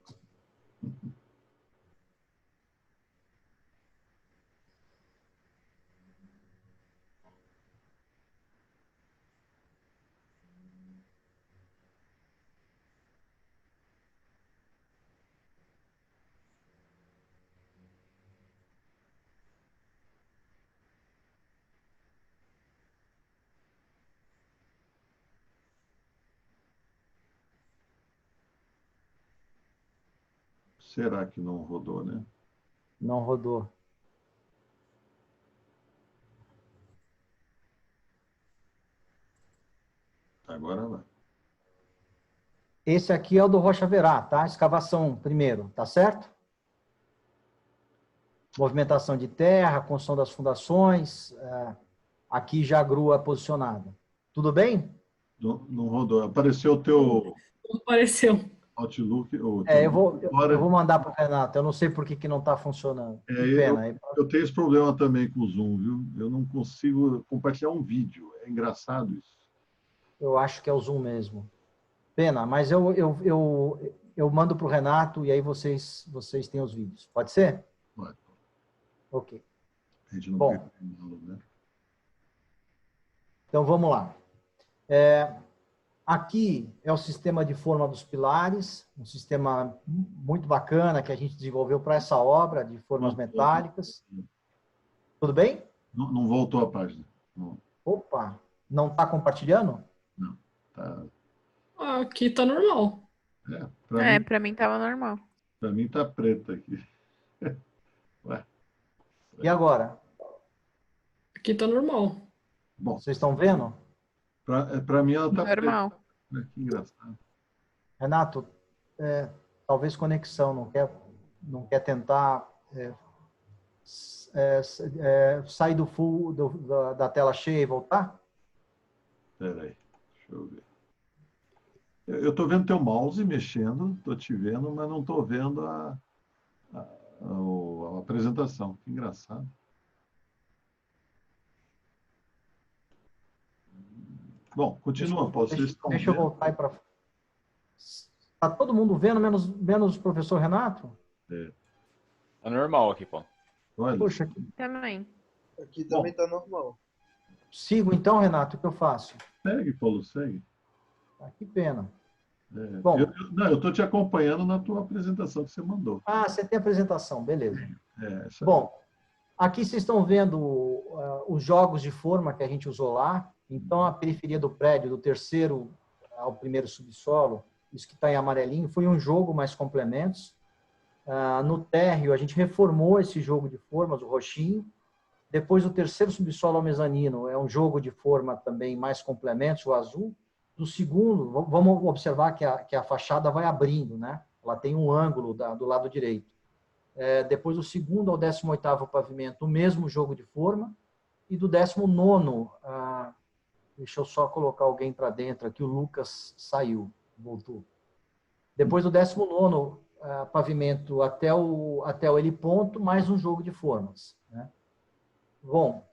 Será que não rodou, né? Não rodou. Agora vai. Esse aqui é o do Rocha Verá, tá? Escavação primeiro, tá certo? Movimentação de terra, construção das fundações. Aqui já a grua posicionada. Tudo bem? Não rodou. Apareceu o teu Não apareceu. Outlook. Eu vou mandar para o Renato. Eu não sei por que não está funcionando. Que pena. Eu tenho esse problema também com o Zoom, viu? Eu não consigo compartilhar um vídeo. É engraçado isso. Eu acho que é o Zoom mesmo. Pena, mas eu mando para o Renato e aí vocês têm os vídeos. Pode ser? Pode. Ok. A gente não Bom. né? Então, vamos lá. Aqui é o sistema de forma dos pilares, um sistema muito bacana que a gente desenvolveu para essa obra de formas metálicas. Tudo bem? Não voltou a página. Não. Opa, não está compartilhando? Não. Tá. Aqui tá normal. Para mim tava normal. Para mim tá preta aqui. Ué. E agora? Aqui tá normal. Bom, Vocês estão vendo? para mim ela tá Normal. preta. Que engraçado. Renato, talvez conexão, não quer tentar sair do full da tela cheia e voltar? Espera aí, deixa eu ver. Eu estou vendo teu mouse mexendo, estou te vendo, mas não estou vendo a apresentação. Que engraçado. Bom, continua, Paulo. Deixa eu voltar aí para... Está todo mundo vendo, menos o professor Renato? Tá normal aqui, Paulo. Olha, Poxa, Também. Aqui também está normal. sigo então, Renato, o que eu faço? segue, Paulo, segue. Que pena. Bom, eu estou te acompanhando na tua apresentação que você mandou. Você tem apresentação, beleza. Essa... Bom, aqui vocês estão vendo os jogos de forma que a gente usou lá, Então, a periferia do prédio, do terceiro ao primeiro subsolo, isso que está em amarelinho, foi um jogo mais complementos. No térreo, a gente reformou esse jogo de formas, o roxinho. Depois, o terceiro subsolo ao mezanino é um jogo de forma também mais complementos, o azul. Do segundo, vamos observar que a fachada vai abrindo, né? Ela tem um ângulo do lado direito. Depois, do segundo ao 18º pavimento, o mesmo jogo de forma. E do 19º, deixa eu só colocar alguém para dentro aqui, o Lucas saiu, voltou. Depois do 19º pavimento até o heliponto, mais um jogo de formas, né? Bom,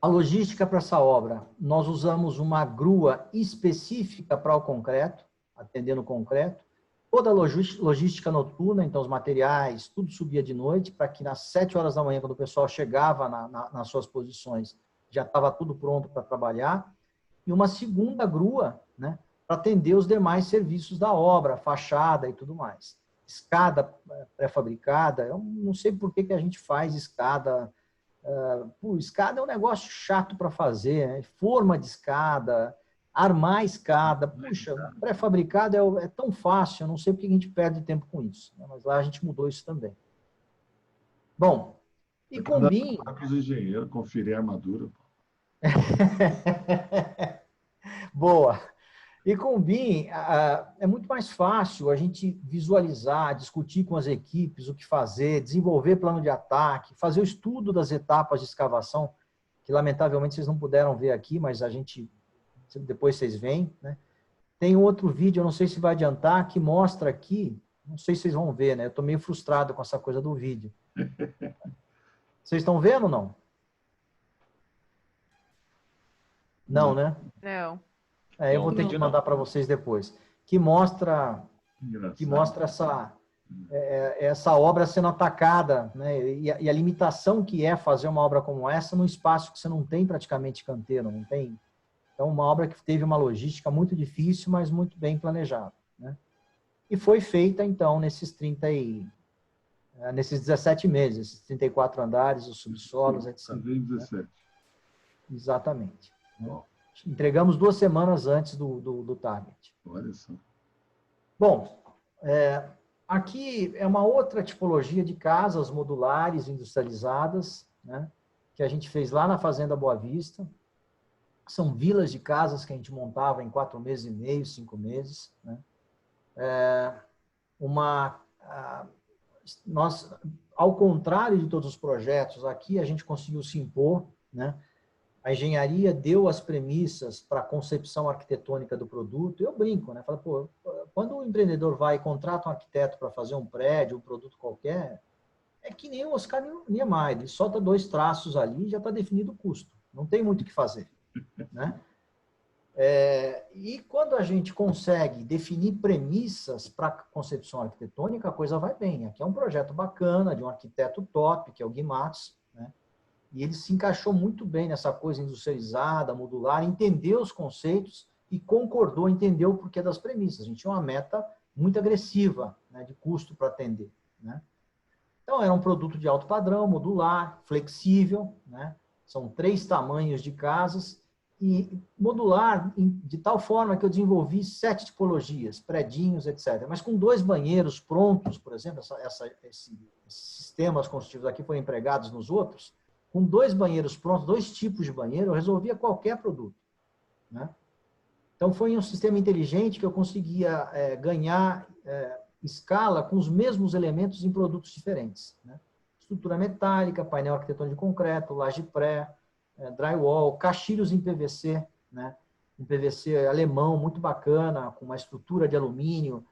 a logística para essa obra, nós usamos uma grua específica para o concreto, atendendo o concreto, toda a logística noturna, então os materiais, tudo subia de noite, para que nas 7 horas da manhã, quando o pessoal chegava nas suas posições, já estava tudo pronto para trabalhar, e uma segunda grua, né, para atender os demais serviços da obra, fachada e tudo mais. Escada pré-fabricada, eu não sei por que a gente faz escada. Escada é um negócio chato para fazer, né? Forma de escada, armar escada, puxa, pré-fabricado é tão fácil, eu não sei por que a gente perde tempo com isso, né? Mas lá a gente mudou isso também. Bom, e com BIM... Os engenheiros conferir a armadura. Boa. E com o BIM, é muito mais fácil a gente visualizar, discutir com as equipes o que fazer, desenvolver plano de ataque, fazer o estudo das etapas de escavação, que lamentavelmente vocês não puderam ver aqui, mas depois vocês veem, né? Tem um outro vídeo, eu não sei se vai adiantar, que mostra aqui, não sei se vocês vão ver, né? Eu estou meio frustrado com essa coisa do vídeo. Vocês estão vendo ou não? Não, né? Não. Eu vou ter que mandar para vocês depois. Que mostra essa obra sendo atacada, né? E a limitação que é fazer uma obra como essa num espaço que você não tem praticamente canteiro, não tem. Então, uma obra que teve uma logística muito difícil, mas muito bem planejada, né? E foi feita, então, nesses 17 meses, esses 34 andares, os subsolos, etc. 17. Exatamente. Né? Entregamos 2 semanas antes do target. Olha só. Bom, aqui é uma outra tipologia de casas modulares industrializadas, né, que a gente fez lá na Fazenda Boa Vista. São vilas de casas que a gente montava em 4 meses e meio, 5 meses. Né? Nós, ao contrário de todos os projetos, aqui a gente conseguiu se impor, né? A engenharia deu as premissas para a concepção arquitetônica do produto. Eu brinco, né? Falo, pô, quando o empreendedor vai e contrata um arquiteto para fazer um prédio, um produto qualquer, é que nem o Oscar Niemeyer, ele solta 2 traços ali e já está definido o custo. Não tem muito o que fazer, né? E quando a gente consegue definir premissas para a concepção arquitetônica, a coisa vai bem. Aqui é um projeto bacana, de um arquiteto top, que é o Gui Matos, né? E ele se encaixou muito bem nessa coisa industrializada, modular, entendeu os conceitos e concordou, entendeu o porquê das premissas. A gente tinha uma meta muito agressiva, né, de custo para atender, né? Então, era um produto de alto padrão, modular, flexível, né? São 3 tamanhos de casas e modular de tal forma que eu desenvolvi 7 tipologias, predinhos, etc. Mas com 2 banheiros prontos, por exemplo, esses sistemas construtivos aqui foram empregados nos outros. Com 2 banheiros prontos, 2 tipos de banheiro, eu resolvia qualquer produto, né? Então, foi um sistema inteligente que eu conseguia ganhar escala com os mesmos elementos em produtos diferentes, né? Estrutura metálica, painel arquitetônico de concreto, laje pré, drywall, caixilhos em PVC, né? Um PVC alemão muito bacana, com uma estrutura de alumínio,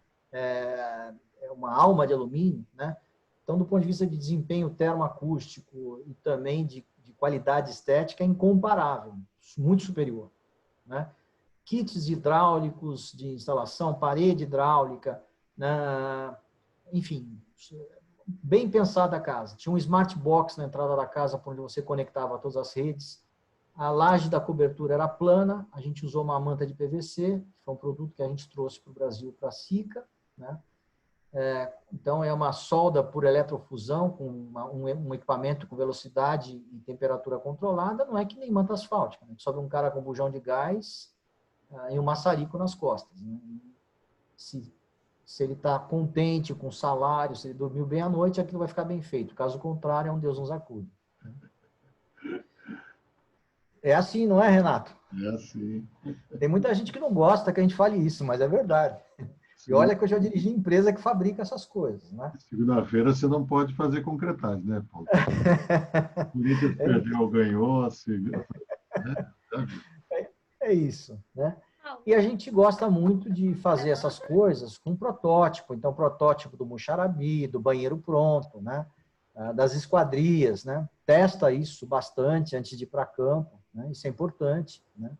uma alma de alumínio, né? Então, do ponto de vista de desempenho termoacústico e também de qualidade estética, é incomparável, muito superior, né? Kits hidráulicos de instalação, parede hidráulica, né? Enfim, bem pensada a casa. Tinha um smart box na entrada da casa, por onde você conectava todas as redes. A laje da cobertura era plana, a gente usou uma manta de PVC, que foi um produto que a gente trouxe para o Brasil, para a Sika, né? Então, é uma solda por eletrofusão com um equipamento com velocidade e temperatura controlada, não é que nem manta asfáltica, né? Sobe um cara com bujão de gás e um maçarico nas costas, né? Se ele está contente com o salário, se ele dormiu bem à noite, aquilo vai ficar bem feito. Caso contrário, é um Deus nos acude. É assim, não é, Renato? É assim. Tem muita gente que não gosta que a gente fale isso, mas é verdade. E olha que eu já dirigi empresa que fabrica essas coisas, né? Segunda-feira você não pode fazer concretagem, né, Paulo? O Corinthians perdeu ou ganhou, assim, né? É isso, né? E a gente gosta muito de fazer essas coisas com protótipo. Então, protótipo do Muxarabi, do banheiro pronto, né? Das esquadrias, né? Testa isso bastante antes de ir para campo, né? Isso é importante, né?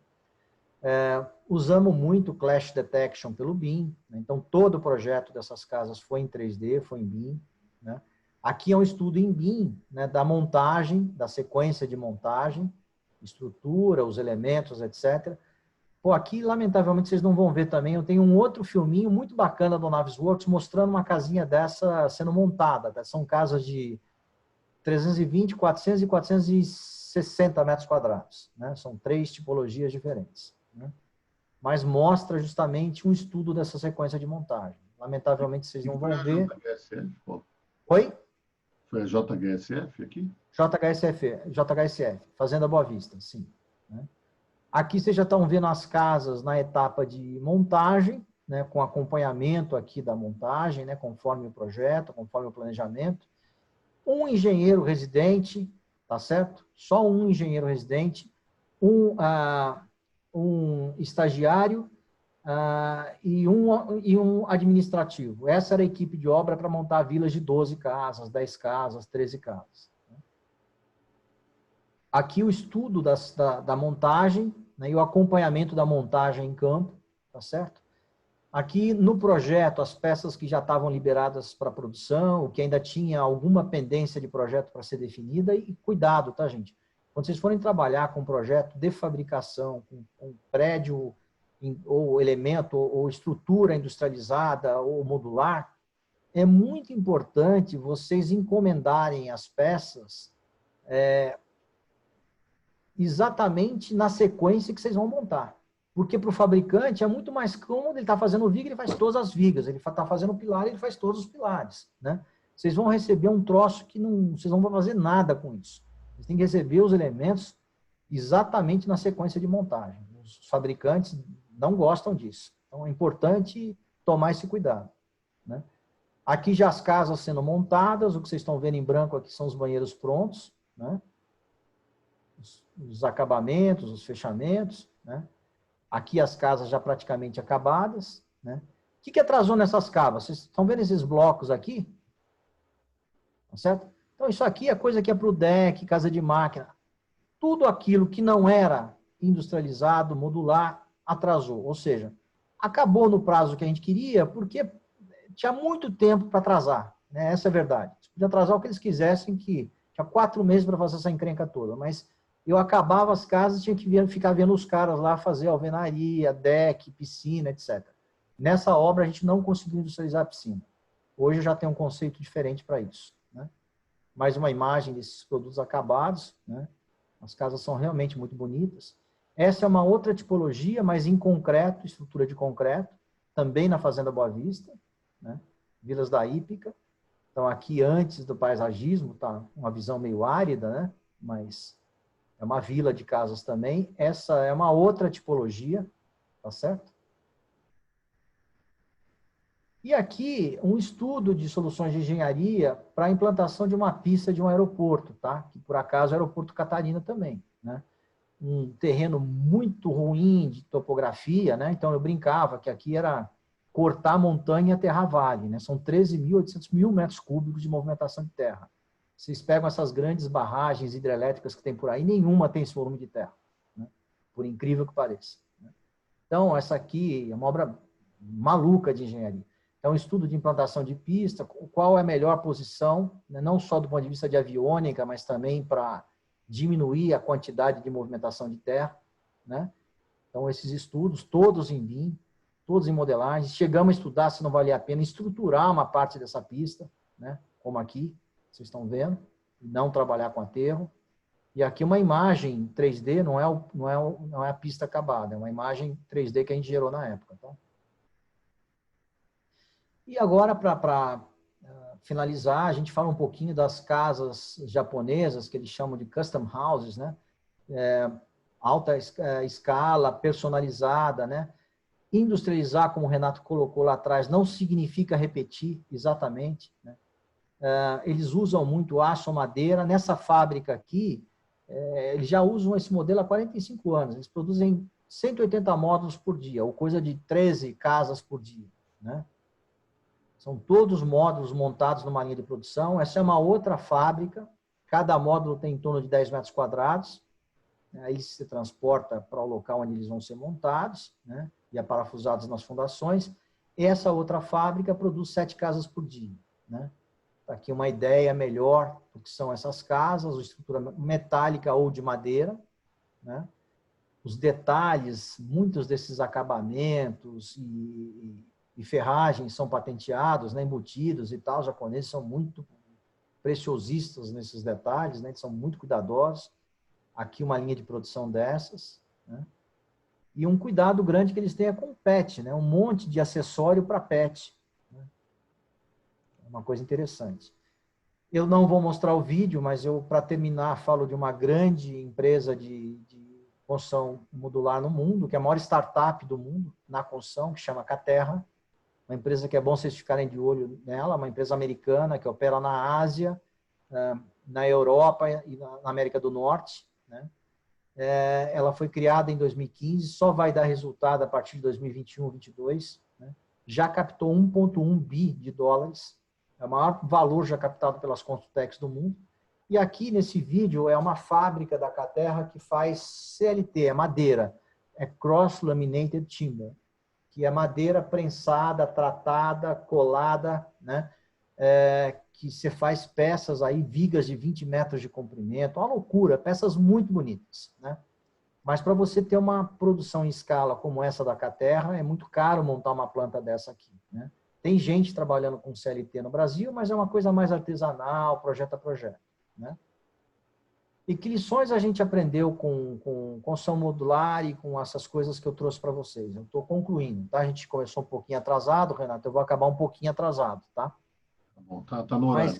Usamos muito Clash Detection pelo BIM, né? Então todo o projeto dessas casas foi em 3D, foi em BIM, né? Aqui é um estudo em BIM, né? Da montagem, da sequência de montagem, estrutura, os elementos, etc. Pô, aqui, lamentavelmente, vocês não vão ver também, eu tenho um outro filminho muito bacana do Navisworks mostrando uma casinha dessa sendo montada, tá? São casas de 320, 400 e 460 metros quadrados, né? São 3 tipologias diferentes, né? Mas mostra justamente um estudo dessa sequência de montagem. Lamentavelmente, vocês não vão ver. Oi? Foi a JHSF aqui? JHSF, Fazenda Boa Vista, sim, né? Aqui vocês já estão vendo as casas na etapa de montagem, né, com acompanhamento aqui da montagem, né, conforme o projeto, conforme o planejamento. Um engenheiro residente, tá certo? Só um engenheiro residente, um estagiário e um administrativo. Essa era a equipe de obra para montar vilas de 12 casas, 10 casas, 13 casas. Aqui o estudo da montagem, né, e o acompanhamento da montagem em campo, tá certo? Aqui no projeto, as peças que já estavam liberadas para produção, o que ainda tinha alguma pendência de projeto para ser definida, e cuidado, tá, gente? Quando vocês forem trabalhar com projeto de fabricação, com prédio ou elemento ou estrutura industrializada ou modular, é muito importante vocês encomendarem as peças exatamente na sequência que vocês vão montar. Porque para o fabricante é muito mais cômodo, ele está fazendo viga, ele faz todas as vigas, ele está fazendo pilar, ele faz todos os pilares, né? Vocês vão receber um troço que vocês não vão fazer nada com isso. Vocês têm que receber os elementos exatamente na sequência de montagem. Os fabricantes não gostam disso. Então é importante tomar esse cuidado, né? Aqui já as casas sendo montadas, o que vocês estão vendo em branco aqui são os banheiros prontos, né? Os acabamentos, os fechamentos, né? Aqui as casas já praticamente acabadas, né? O que atrasou nessas casas? Vocês estão vendo esses blocos aqui? Tá certo? Então isso aqui é coisa que é para o deck, casa de máquina. Tudo aquilo que não era industrializado, modular, atrasou. Ou seja, acabou no prazo que a gente queria, porque tinha muito tempo para atrasar, né? Essa é a verdade. Eles podiam atrasar o que eles quisessem, que tinha 4 meses para fazer essa encrenca toda, mas eu acabava as casas e tinha que ficar vendo os caras lá fazer alvenaria, deck, piscina, etc. Nessa obra a gente não conseguiu industrializar a piscina. Hoje já tem um conceito diferente para isso, né? Mais uma imagem desses produtos acabados, né? As casas são realmente muito bonitas. Essa é uma outra tipologia, mas em concreto, estrutura de concreto, também na Fazenda Boa Vista, né? Vilas da Hípica. Então aqui antes do paisagismo, tá uma visão meio árida, né? Mas é uma vila de casas também. Essa é uma outra tipologia, tá certo? E aqui, um estudo de soluções de engenharia para a implantação de uma pista de um aeroporto, tá? Que por acaso é o aeroporto Catarina também, né? Um terreno muito ruim de topografia, né? Então eu brincava que aqui era cortar montanha e aterrar vale, né? São 13.800 metros cúbicos de movimentação de terra. Vocês pegam essas grandes barragens hidrelétricas que tem por aí, nenhuma tem esse volume de terra, né? Por incrível que pareça, né? Então, essa aqui é uma obra maluca de engenharia. Então, estudo de implantação de pista, qual é a melhor posição, né? Não só do ponto de vista de aviônica, mas também para diminuir a quantidade de movimentação de terra, né? Então, esses estudos, todos em BIM, todos em modelagem. Chegamos a estudar se não valia a pena estruturar uma parte dessa pista, né? Como aqui, vocês estão vendo, e não trabalhar com aterro. E aqui uma imagem 3D, não é a pista acabada, é uma imagem 3D que a gente gerou na época. Tá? E agora, para finalizar, a gente fala um pouquinho das casas japonesas, que eles chamam de custom houses, né? Alta escala, personalizada, né? Industrializar, como o Renato colocou lá atrás, não significa repetir exatamente, né? Eles usam muito aço ou madeira. Nessa fábrica aqui, eles já usam esse modelo há 45 anos. Eles produzem 180 módulos por dia, ou coisa de 13 casas por dia, né? São todos módulos montados numa linha de produção. Essa é uma outra fábrica. Cada módulo tem em torno de 10 metros quadrados. Aí se transporta para o local onde eles vão ser montados, né? E aparafusados nas fundações. Essa outra fábrica produz 7 casas por dia, né? Aqui uma ideia melhor do que são essas casas, estrutura metálica ou de madeira, né? Os detalhes, muitos desses acabamentos e ferragens são patenteados, né? Embutidos e tal. Os japoneses são muito preciosistas nesses detalhes, né? Eles são muito cuidadosos. Aqui uma linha de produção dessas, né? E um cuidado grande que eles têm com o PET, né? Um monte de acessório para PET. Uma coisa interessante. Eu não vou mostrar o vídeo, mas eu, para terminar, falo de uma grande empresa de construção modular no mundo, que é a maior startup do mundo na construção, que chama Caterra. Uma empresa que é bom vocês ficarem de olho nela, uma empresa americana que opera na Ásia, na Europa e na América do Norte, né? Ela foi criada em 2015, só vai dar resultado a partir de 2021, 2022. Né? Já captou 1,1 bi de dólares. É o maior valor já captado pelas Construtecs do mundo. E aqui, nesse vídeo, é uma fábrica da Caterra que faz CLT, é madeira. É Cross Laminated Timber, que é madeira prensada, tratada, colada, né? Que você faz peças aí, vigas de 20 metros de comprimento. Uma loucura, peças muito bonitas, né? Mas para você ter uma produção em escala como essa da Caterra, é muito caro montar uma planta dessa aqui, né? Tem gente trabalhando com CLT no Brasil, mas é uma coisa mais artesanal, projeto a projeto, né? E que lições a gente aprendeu com construção modular e com essas coisas que eu trouxe para vocês? Eu estou concluindo, tá? A gente começou um pouquinho atrasado, Renato, eu vou acabar um pouquinho atrasado, tá? Tá bom, tá no horário.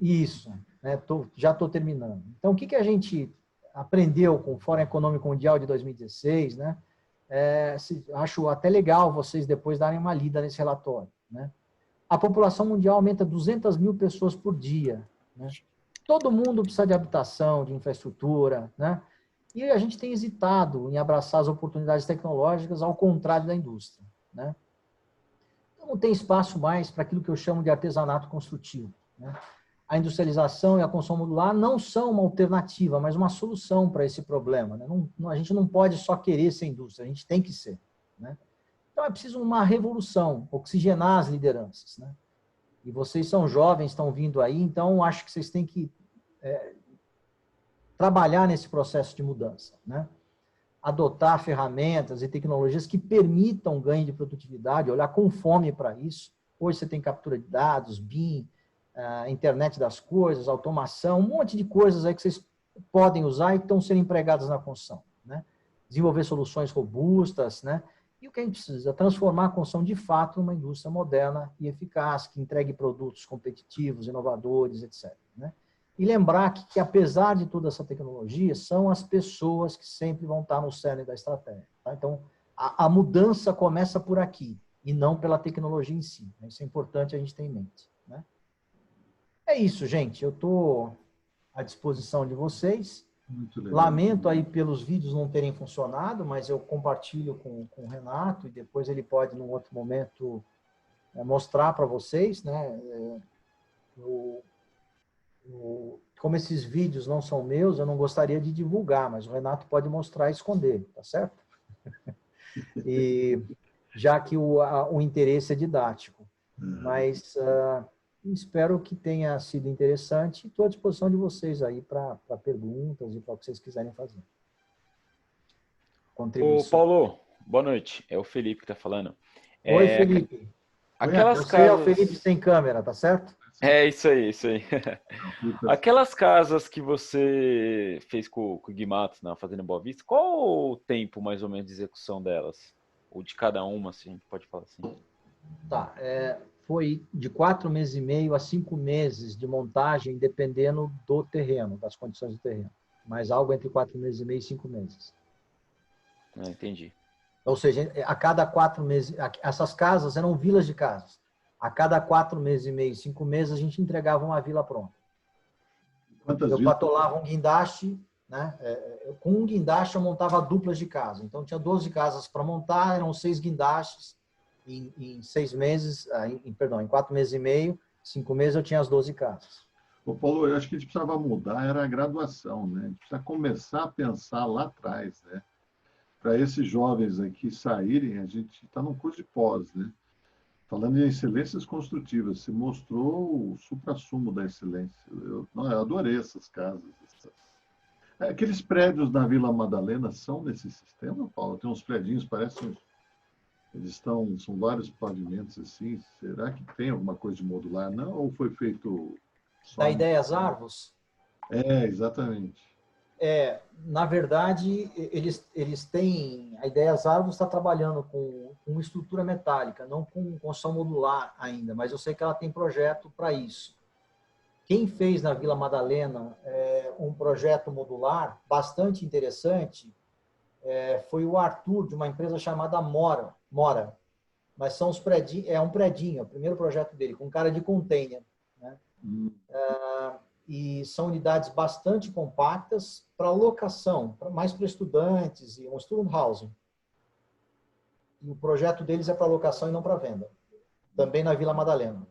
Isso, né? Já estou terminando. Então, o que a gente aprendeu com o Fórum Econômico Mundial de 2016, né? Acho até legal vocês depois darem uma lida nesse relatório, né? A população mundial aumenta 200 mil pessoas por dia, né? Todo mundo precisa de habitação, de infraestrutura, né? E a gente tem hesitado em abraçar as oportunidades tecnológicas, ao contrário da indústria, né? Então, não tem espaço mais para aquilo que eu chamo de artesanato construtivo, né? A industrialização e a construção modular não são uma alternativa, mas uma solução para esse problema, né? A gente não pode só querer ser indústria, a gente tem que ser, né? Então, é preciso uma revolução, oxigenar as lideranças, né? E vocês são jovens, estão vindo aí, então acho que vocês têm que trabalhar nesse processo de mudança, né? Adotar ferramentas e tecnologias que permitam ganho de produtividade, olhar com fome para isso. Hoje você tem captura de dados, BIM, internet das coisas, automação, um monte de coisas aí que vocês podem usar e que estão sendo empregadas na construção, né? Desenvolver soluções robustas, né? E o que a gente precisa? Transformar a construção de fato numa indústria moderna e eficaz, que entregue produtos competitivos, inovadores, etc. Né? E lembrar que, apesar de toda essa tecnologia, são as pessoas que sempre vão estar no cerne da estratégia. Tá? Então, a mudança começa por aqui, e não pela tecnologia em si. Isso é importante a gente ter em mente. Né? É isso, gente. Eu estou à disposição de vocês. Muito legal. Lamento aí pelos vídeos não terem funcionado, mas eu compartilho com o Renato e depois ele pode, num outro momento, mostrar para vocês, né? Como esses vídeos não são meus, eu não gostaria de divulgar, mas o Renato pode mostrar e esconder, tá certo? E já que o interesse é didático. Mas espero que tenha sido interessante. Estou à disposição de vocês aí para perguntas e para o que vocês quiserem fazer. Ô, Paulo, Boa noite. É o Felipe que tá falando. Oi, É, Felipe. aquelas Você é o casas. Felipe sem câmera, tá certo? É isso aí, isso aí. Fica- Aquelas casas que você fez com o Guimatos na Fazenda Boa Vista, qual o tempo mais ou menos de execução delas? Ou de cada uma, assim, a gente pode falar assim. Tá. Foi de 4 meses e meio a 5 meses de montagem, dependendo do terreno, das condições do terreno. Mas algo entre 4 meses e meio e 5 meses. Ah, entendi. Ou seja, a cada 4 meses, essas casas eram vilas de casas. A cada 4 meses e meio, 5 meses, a gente entregava uma vila pronta. Quantas Eu vilas? patolava um guindaste, né? Com um guindaste eu montava duplas de casa. Então tinha 12 casas para montar, eram 6 guindastes. Em 6 meses, em 4 meses e meio, 5 meses eu tinha as 12 casas. Ô, Paulo, eu acho que a gente precisava mudar, era a graduação, né? A gente precisa começar a pensar lá atrás, né? Para esses jovens aqui saírem, a gente está num curso de pós, né? Falando em excelências construtivas, se mostrou o suprassumo da excelência. Eu adorei essas casas. Aqueles prédios na Vila Madalena são nesse sistema, Paulo? Tem uns prédios, parecem. São vários pavimentos assim. Será que tem alguma coisa de modular? Não? Ou foi feito só. Da Ideias Arvos, Exatamente. na verdade, eles têm. A Ideias Arvos está trabalhando com estrutura metálica, não com construção modular ainda, mas eu sei que ela tem projeto para isso. Quem fez na Vila Madalena um projeto modular bastante interessante foi o Arthur, de uma empresa chamada Mora. Mas são os predinhos, é um predinho, é o primeiro projeto dele, com cara de container, né? E são unidades bastante compactas para locação, mais para estudantes e um student housing. E o projeto deles é para locação e não para venda. Também na Vila Madalena.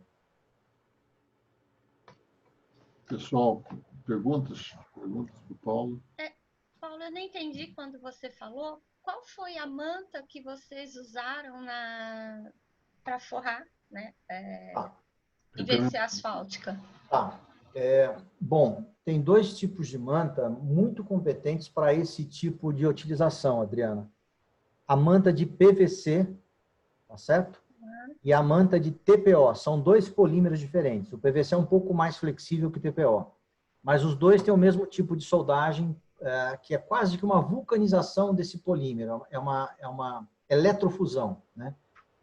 Pessoal, perguntas? Perguntas para o Paulo? Paulo, eu não entendi quando você falou. Qual foi a manta que vocês usaram para forrar, né? Em vez de ser asfáltica? Tá. Bom, tem 2 tipos de manta muito competentes para esse tipo de utilização, Adriana. A manta de PVC, tá certo? E a manta de TPO. São 2 polímeros diferentes. O PVC é um pouco mais flexível que o TPO. Mas os 2 têm o mesmo tipo de soldagem, que é quase que uma vulcanização desse polímero. É uma eletrofusão, né?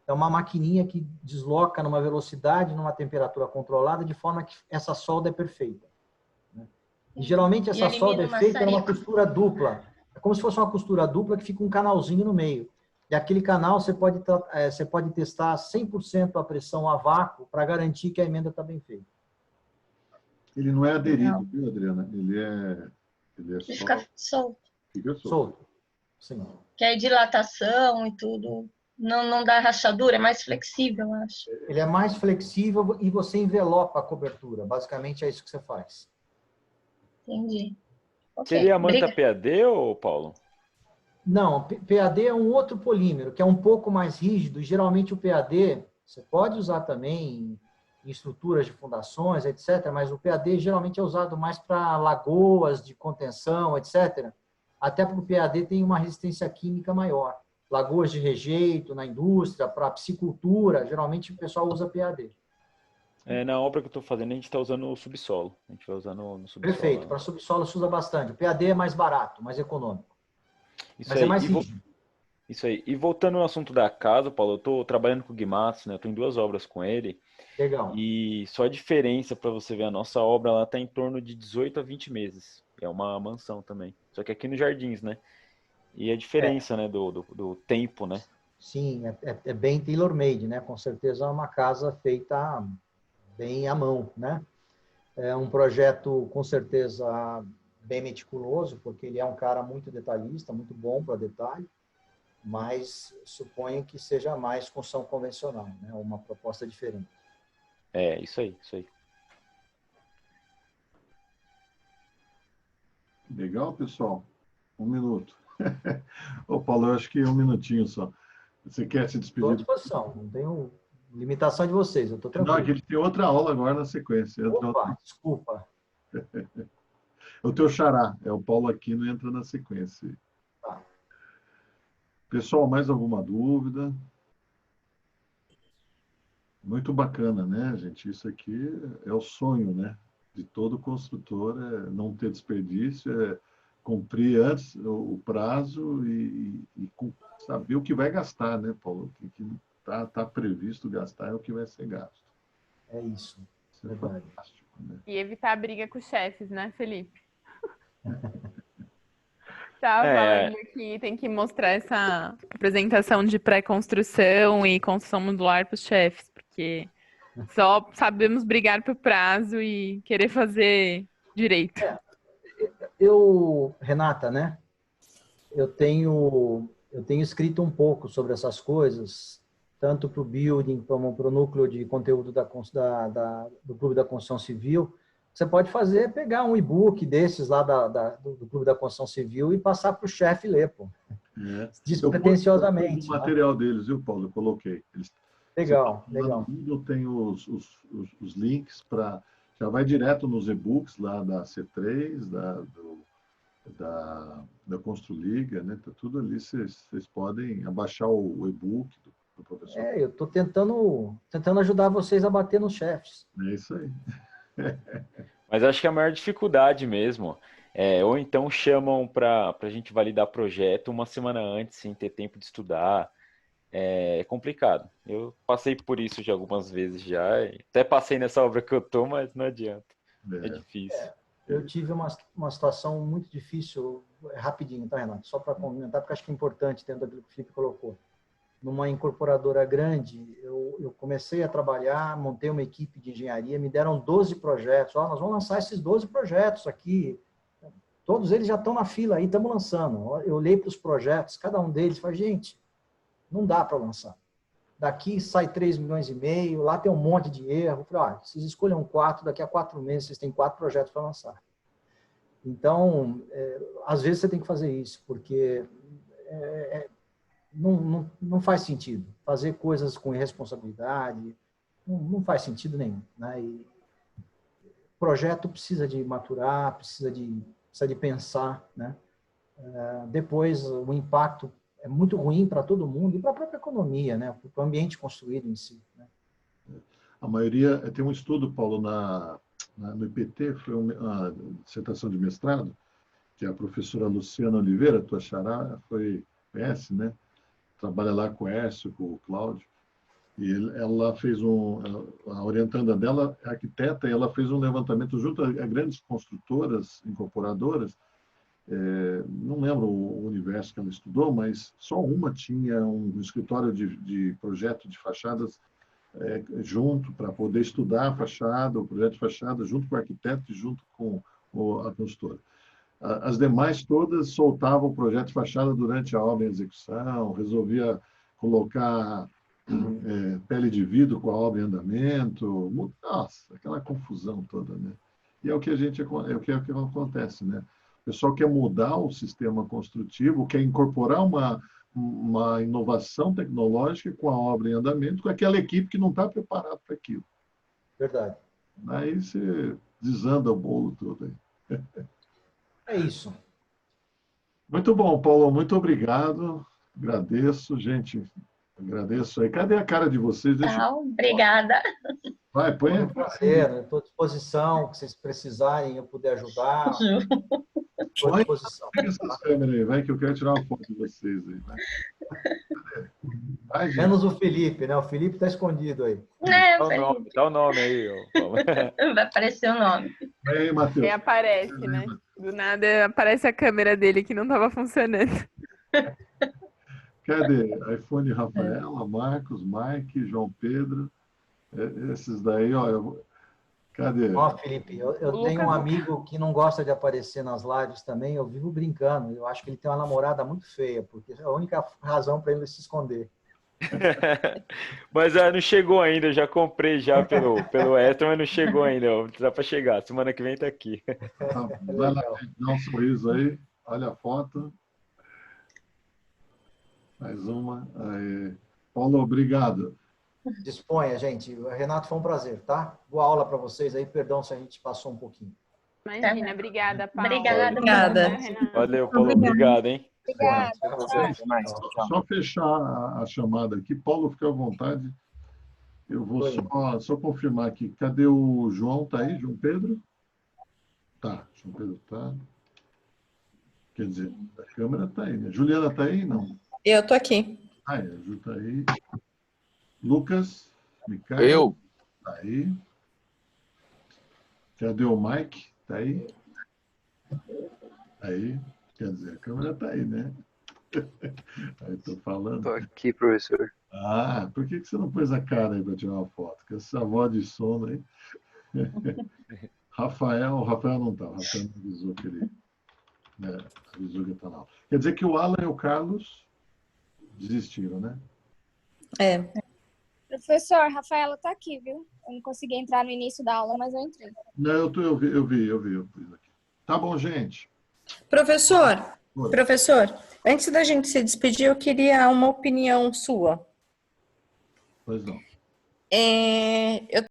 É uma maquininha que desloca numa velocidade, numa temperatura controlada, de forma que essa solda é perfeita, né? E geralmente essa solda é feita numa costura dupla. É como se fosse uma costura dupla que fica um canalzinho no meio. E aquele canal você pode testar 100% a pressão a vácuo para garantir que a emenda está bem feita. Ele não é aderido, viu, Adriana? Ele é só... Fica solto. Fica Solto. Sim. Que é dilatação e tudo. Não dá rachadura, é mais flexível, eu acho. Ele é mais flexível e você envelopa a cobertura. Basicamente é isso que você faz. Entendi. Seria a manta PAD, ou Paulo? Não, PAD é um outro polímero, que é um pouco mais rígido. Geralmente o PAD, você pode usar também em estruturas de fundações, etc., mas o PAD geralmente é usado mais para lagoas de contenção, etc., até porque o PAD tem uma resistência química maior. Lagoas de rejeito na indústria, para piscicultura, geralmente o pessoal usa PAD. Na obra que eu estou fazendo, a gente está usando o subsolo. A gente vai usar no subsolo. Perfeito, para subsolo se usa bastante. O PAD é mais barato, mais econômico. Isso mas aí. É mais rígido. Isso aí. E voltando ao assunto da casa, Paulo, eu estou trabalhando com o Guimatos, né? Eu estou em 2 obras com ele. Legal. E só a diferença para você ver, a nossa obra ela está em torno de 18 a 20 meses. É uma mansão também. Só que aqui nos Jardins, né? E a diferença, né, do tempo, né? Sim, é bem tailor-made, né? Com certeza é uma casa feita bem à mão, né? É um projeto, com certeza, bem meticuloso, porque ele é um cara muito detalhista, muito bom para detalhe, mas suponho que seja mais construção convencional, né? Uma proposta diferente. Isso aí, isso aí. Legal, pessoal? 1 minuto. Ô, Paulo, eu acho que 1 minutinho só. Você quer se despedir? Estou à disposição, não tenho limitação de vocês, eu estou tranquilo. Não, é que ele tem outra aula agora na sequência. Opa, desculpa. O teu xará, o Paulo Aquino, entra na sequência. Tá. Pessoal, mais alguma dúvida? Muito bacana, né, gente? Isso aqui é o sonho, né? De todo construtor, é não ter desperdício, é cumprir antes o prazo e saber o que vai gastar, né, Paulo? O que tá previsto gastar é o que vai ser gasto. É isso. Isso é Verdade. fantástico, né? E evitar a briga com os chefes, né, Felipe? Tava É, falando que tem que mostrar essa apresentação de pré-construção e construção modular para os chefes, porque só sabemos brigar por prazo e querer fazer direito. Renata, né? Eu tenho escrito um pouco sobre essas coisas, tanto para o building como para o núcleo de conteúdo do Clube da Construção Civil. Você pode fazer, pegar um e-book desses lá do Clube da Construção Civil e passar para o chefe ler, pô. Despretensiosamente. Eu pus o material deles, viu, Paulo? Eu coloquei. Legal, Lá legal. no Google tem os links para... Já vai direto nos e-books lá da C3, da Construliga, né? Tá tudo ali, vocês podem abaixar o e-book do professor. Eu estou tentando ajudar vocês a bater nos chefes. É isso aí. mas acho que a maior dificuldade mesmo ou então chamam para a gente validar projeto uma semana antes, sem ter tempo de estudar. É complicado. Eu passei por isso já algumas vezes já. Até passei nessa obra que eu tô, mas não adianta. É difícil. Eu tive uma situação muito difícil, rapidinho, tá, Renato? Só para comentar, porque acho que é importante dentro daquilo que o Felipe colocou. Numa incorporadora grande, eu comecei a trabalhar, montei uma equipe de engenharia, me deram 12 projetos. Nós vamos lançar esses 12 projetos aqui. Todos eles já estão na fila aí, estamos lançando. Eu olhei para os projetos, cada um deles, falei, gente, não dá para lançar. Daqui sai 3,5 milhões, lá tem um monte de erro. Falei, vocês escolham 4, daqui a 4 meses vocês têm 4 projetos para lançar. Então, às vezes você tem que fazer isso, porque não faz sentido. Fazer coisas com irresponsabilidade não faz sentido nenhum. Né? E o projeto precisa de maturar, precisa de pensar. Né? Depois, o impacto é muito ruim para todo mundo e para a própria economia, né? Para o ambiente construído em si. Né? A maioria... Tem um estudo, Paulo, no IPT, foi uma dissertação de mestrado, que a professora Luciana Oliveira, tua xará, conhece, né? Trabalha lá com o Hércio, com o Cláudio. E ela fez a orientanda dela é arquiteta, e ela fez um levantamento junto a grandes construtoras, incorporadoras. Não lembro o universo que ela estudou, mas só uma tinha um escritório de projeto de fachadas junto, para poder estudar a fachada, o projeto de fachada, junto com o arquiteto e junto com a consultora. As demais todas soltavam o projeto de fachada durante a obra em execução, resolvia colocar pele de vidro com a obra em andamento. Nossa, aquela confusão toda, né? E é o que acontece, né? O pessoal quer mudar o sistema construtivo, quer incorporar uma inovação tecnológica com a obra em andamento, com aquela equipe que não está preparada para aquilo. Verdade. Aí você desanda o bolo todo aí. É isso. Muito bom, Paulo. Muito obrigado. Agradeço, gente. Agradeço aí. Cadê a cara de vocês? Obrigada. Vai, põe. Foi um prazer. Estou à disposição. Se vocês precisarem, eu puder ajudar. Estou à disposição. Pega essas câmeras aí, vai, que eu quero tirar uma foto de vocês aí. Vai, gente. Menos o Felipe, né? O Felipe está escondido aí. Dá o nome aí, Paulo. Vai aparecer o nome. Aí, Matheus. E aparece, né? Do nada aparece a câmera dele que não estava funcionando. Cadê? iPhone Rafaela, Marcos, Mike, João Pedro. Esses daí, ó. Cadê? Ó, Felipe, eu tenho um amigo que não gosta de aparecer nas lives também, eu vivo brincando. Eu acho que ele tem uma namorada muito feia, porque é a única razão para ele se esconder. Mas não chegou ainda, eu já comprei já pelo extra, mas não chegou ainda. Dá para chegar, semana que vem tá aqui. Vai lá, dá um sorriso aí. Olha a foto. Mais uma. Aí. Paulo, obrigado. Disponha, gente. Renato, foi um prazer, tá? Boa aula para vocês aí. Perdão se a gente passou um pouquinho. Imagina, obrigada, Paula. Obrigada. Obrigada. Renato. Valeu, Paulo, obrigado, hein? Obrigada. Até mais. Só fechar a chamada aqui. Paulo, fica à vontade. Eu vou só confirmar aqui. Cadê o João? Tá aí, João Pedro? Tá, João Pedro tá. Quer dizer, a câmera tá aí, né? Juliana tá aí? Não. Eu tô aqui. Ah, é, a Ju tá aí. Lucas? Micael? Eu. Tá aí. Cadê o Mike? Tá aí? Aí. Quer dizer, a câmera tá aí, né? Aí tô falando. Tô aqui, professor. Ah, por que você não pôs a cara aí para tirar uma foto? Com essa voz de sono aí. Rafael não tá. O Rafael não avisou que ele... Né, avisou que tá lá. Quer dizer que o Alan e o Carlos desistiram, né? É. Professor, Rafaela tá aqui, viu? Eu não consegui entrar no início da aula, mas eu entrei. Não, eu pus aqui. Tá bom, gente. Professor, Oi. professor, antes da gente se despedir, eu queria uma opinião sua. Pois não. Eu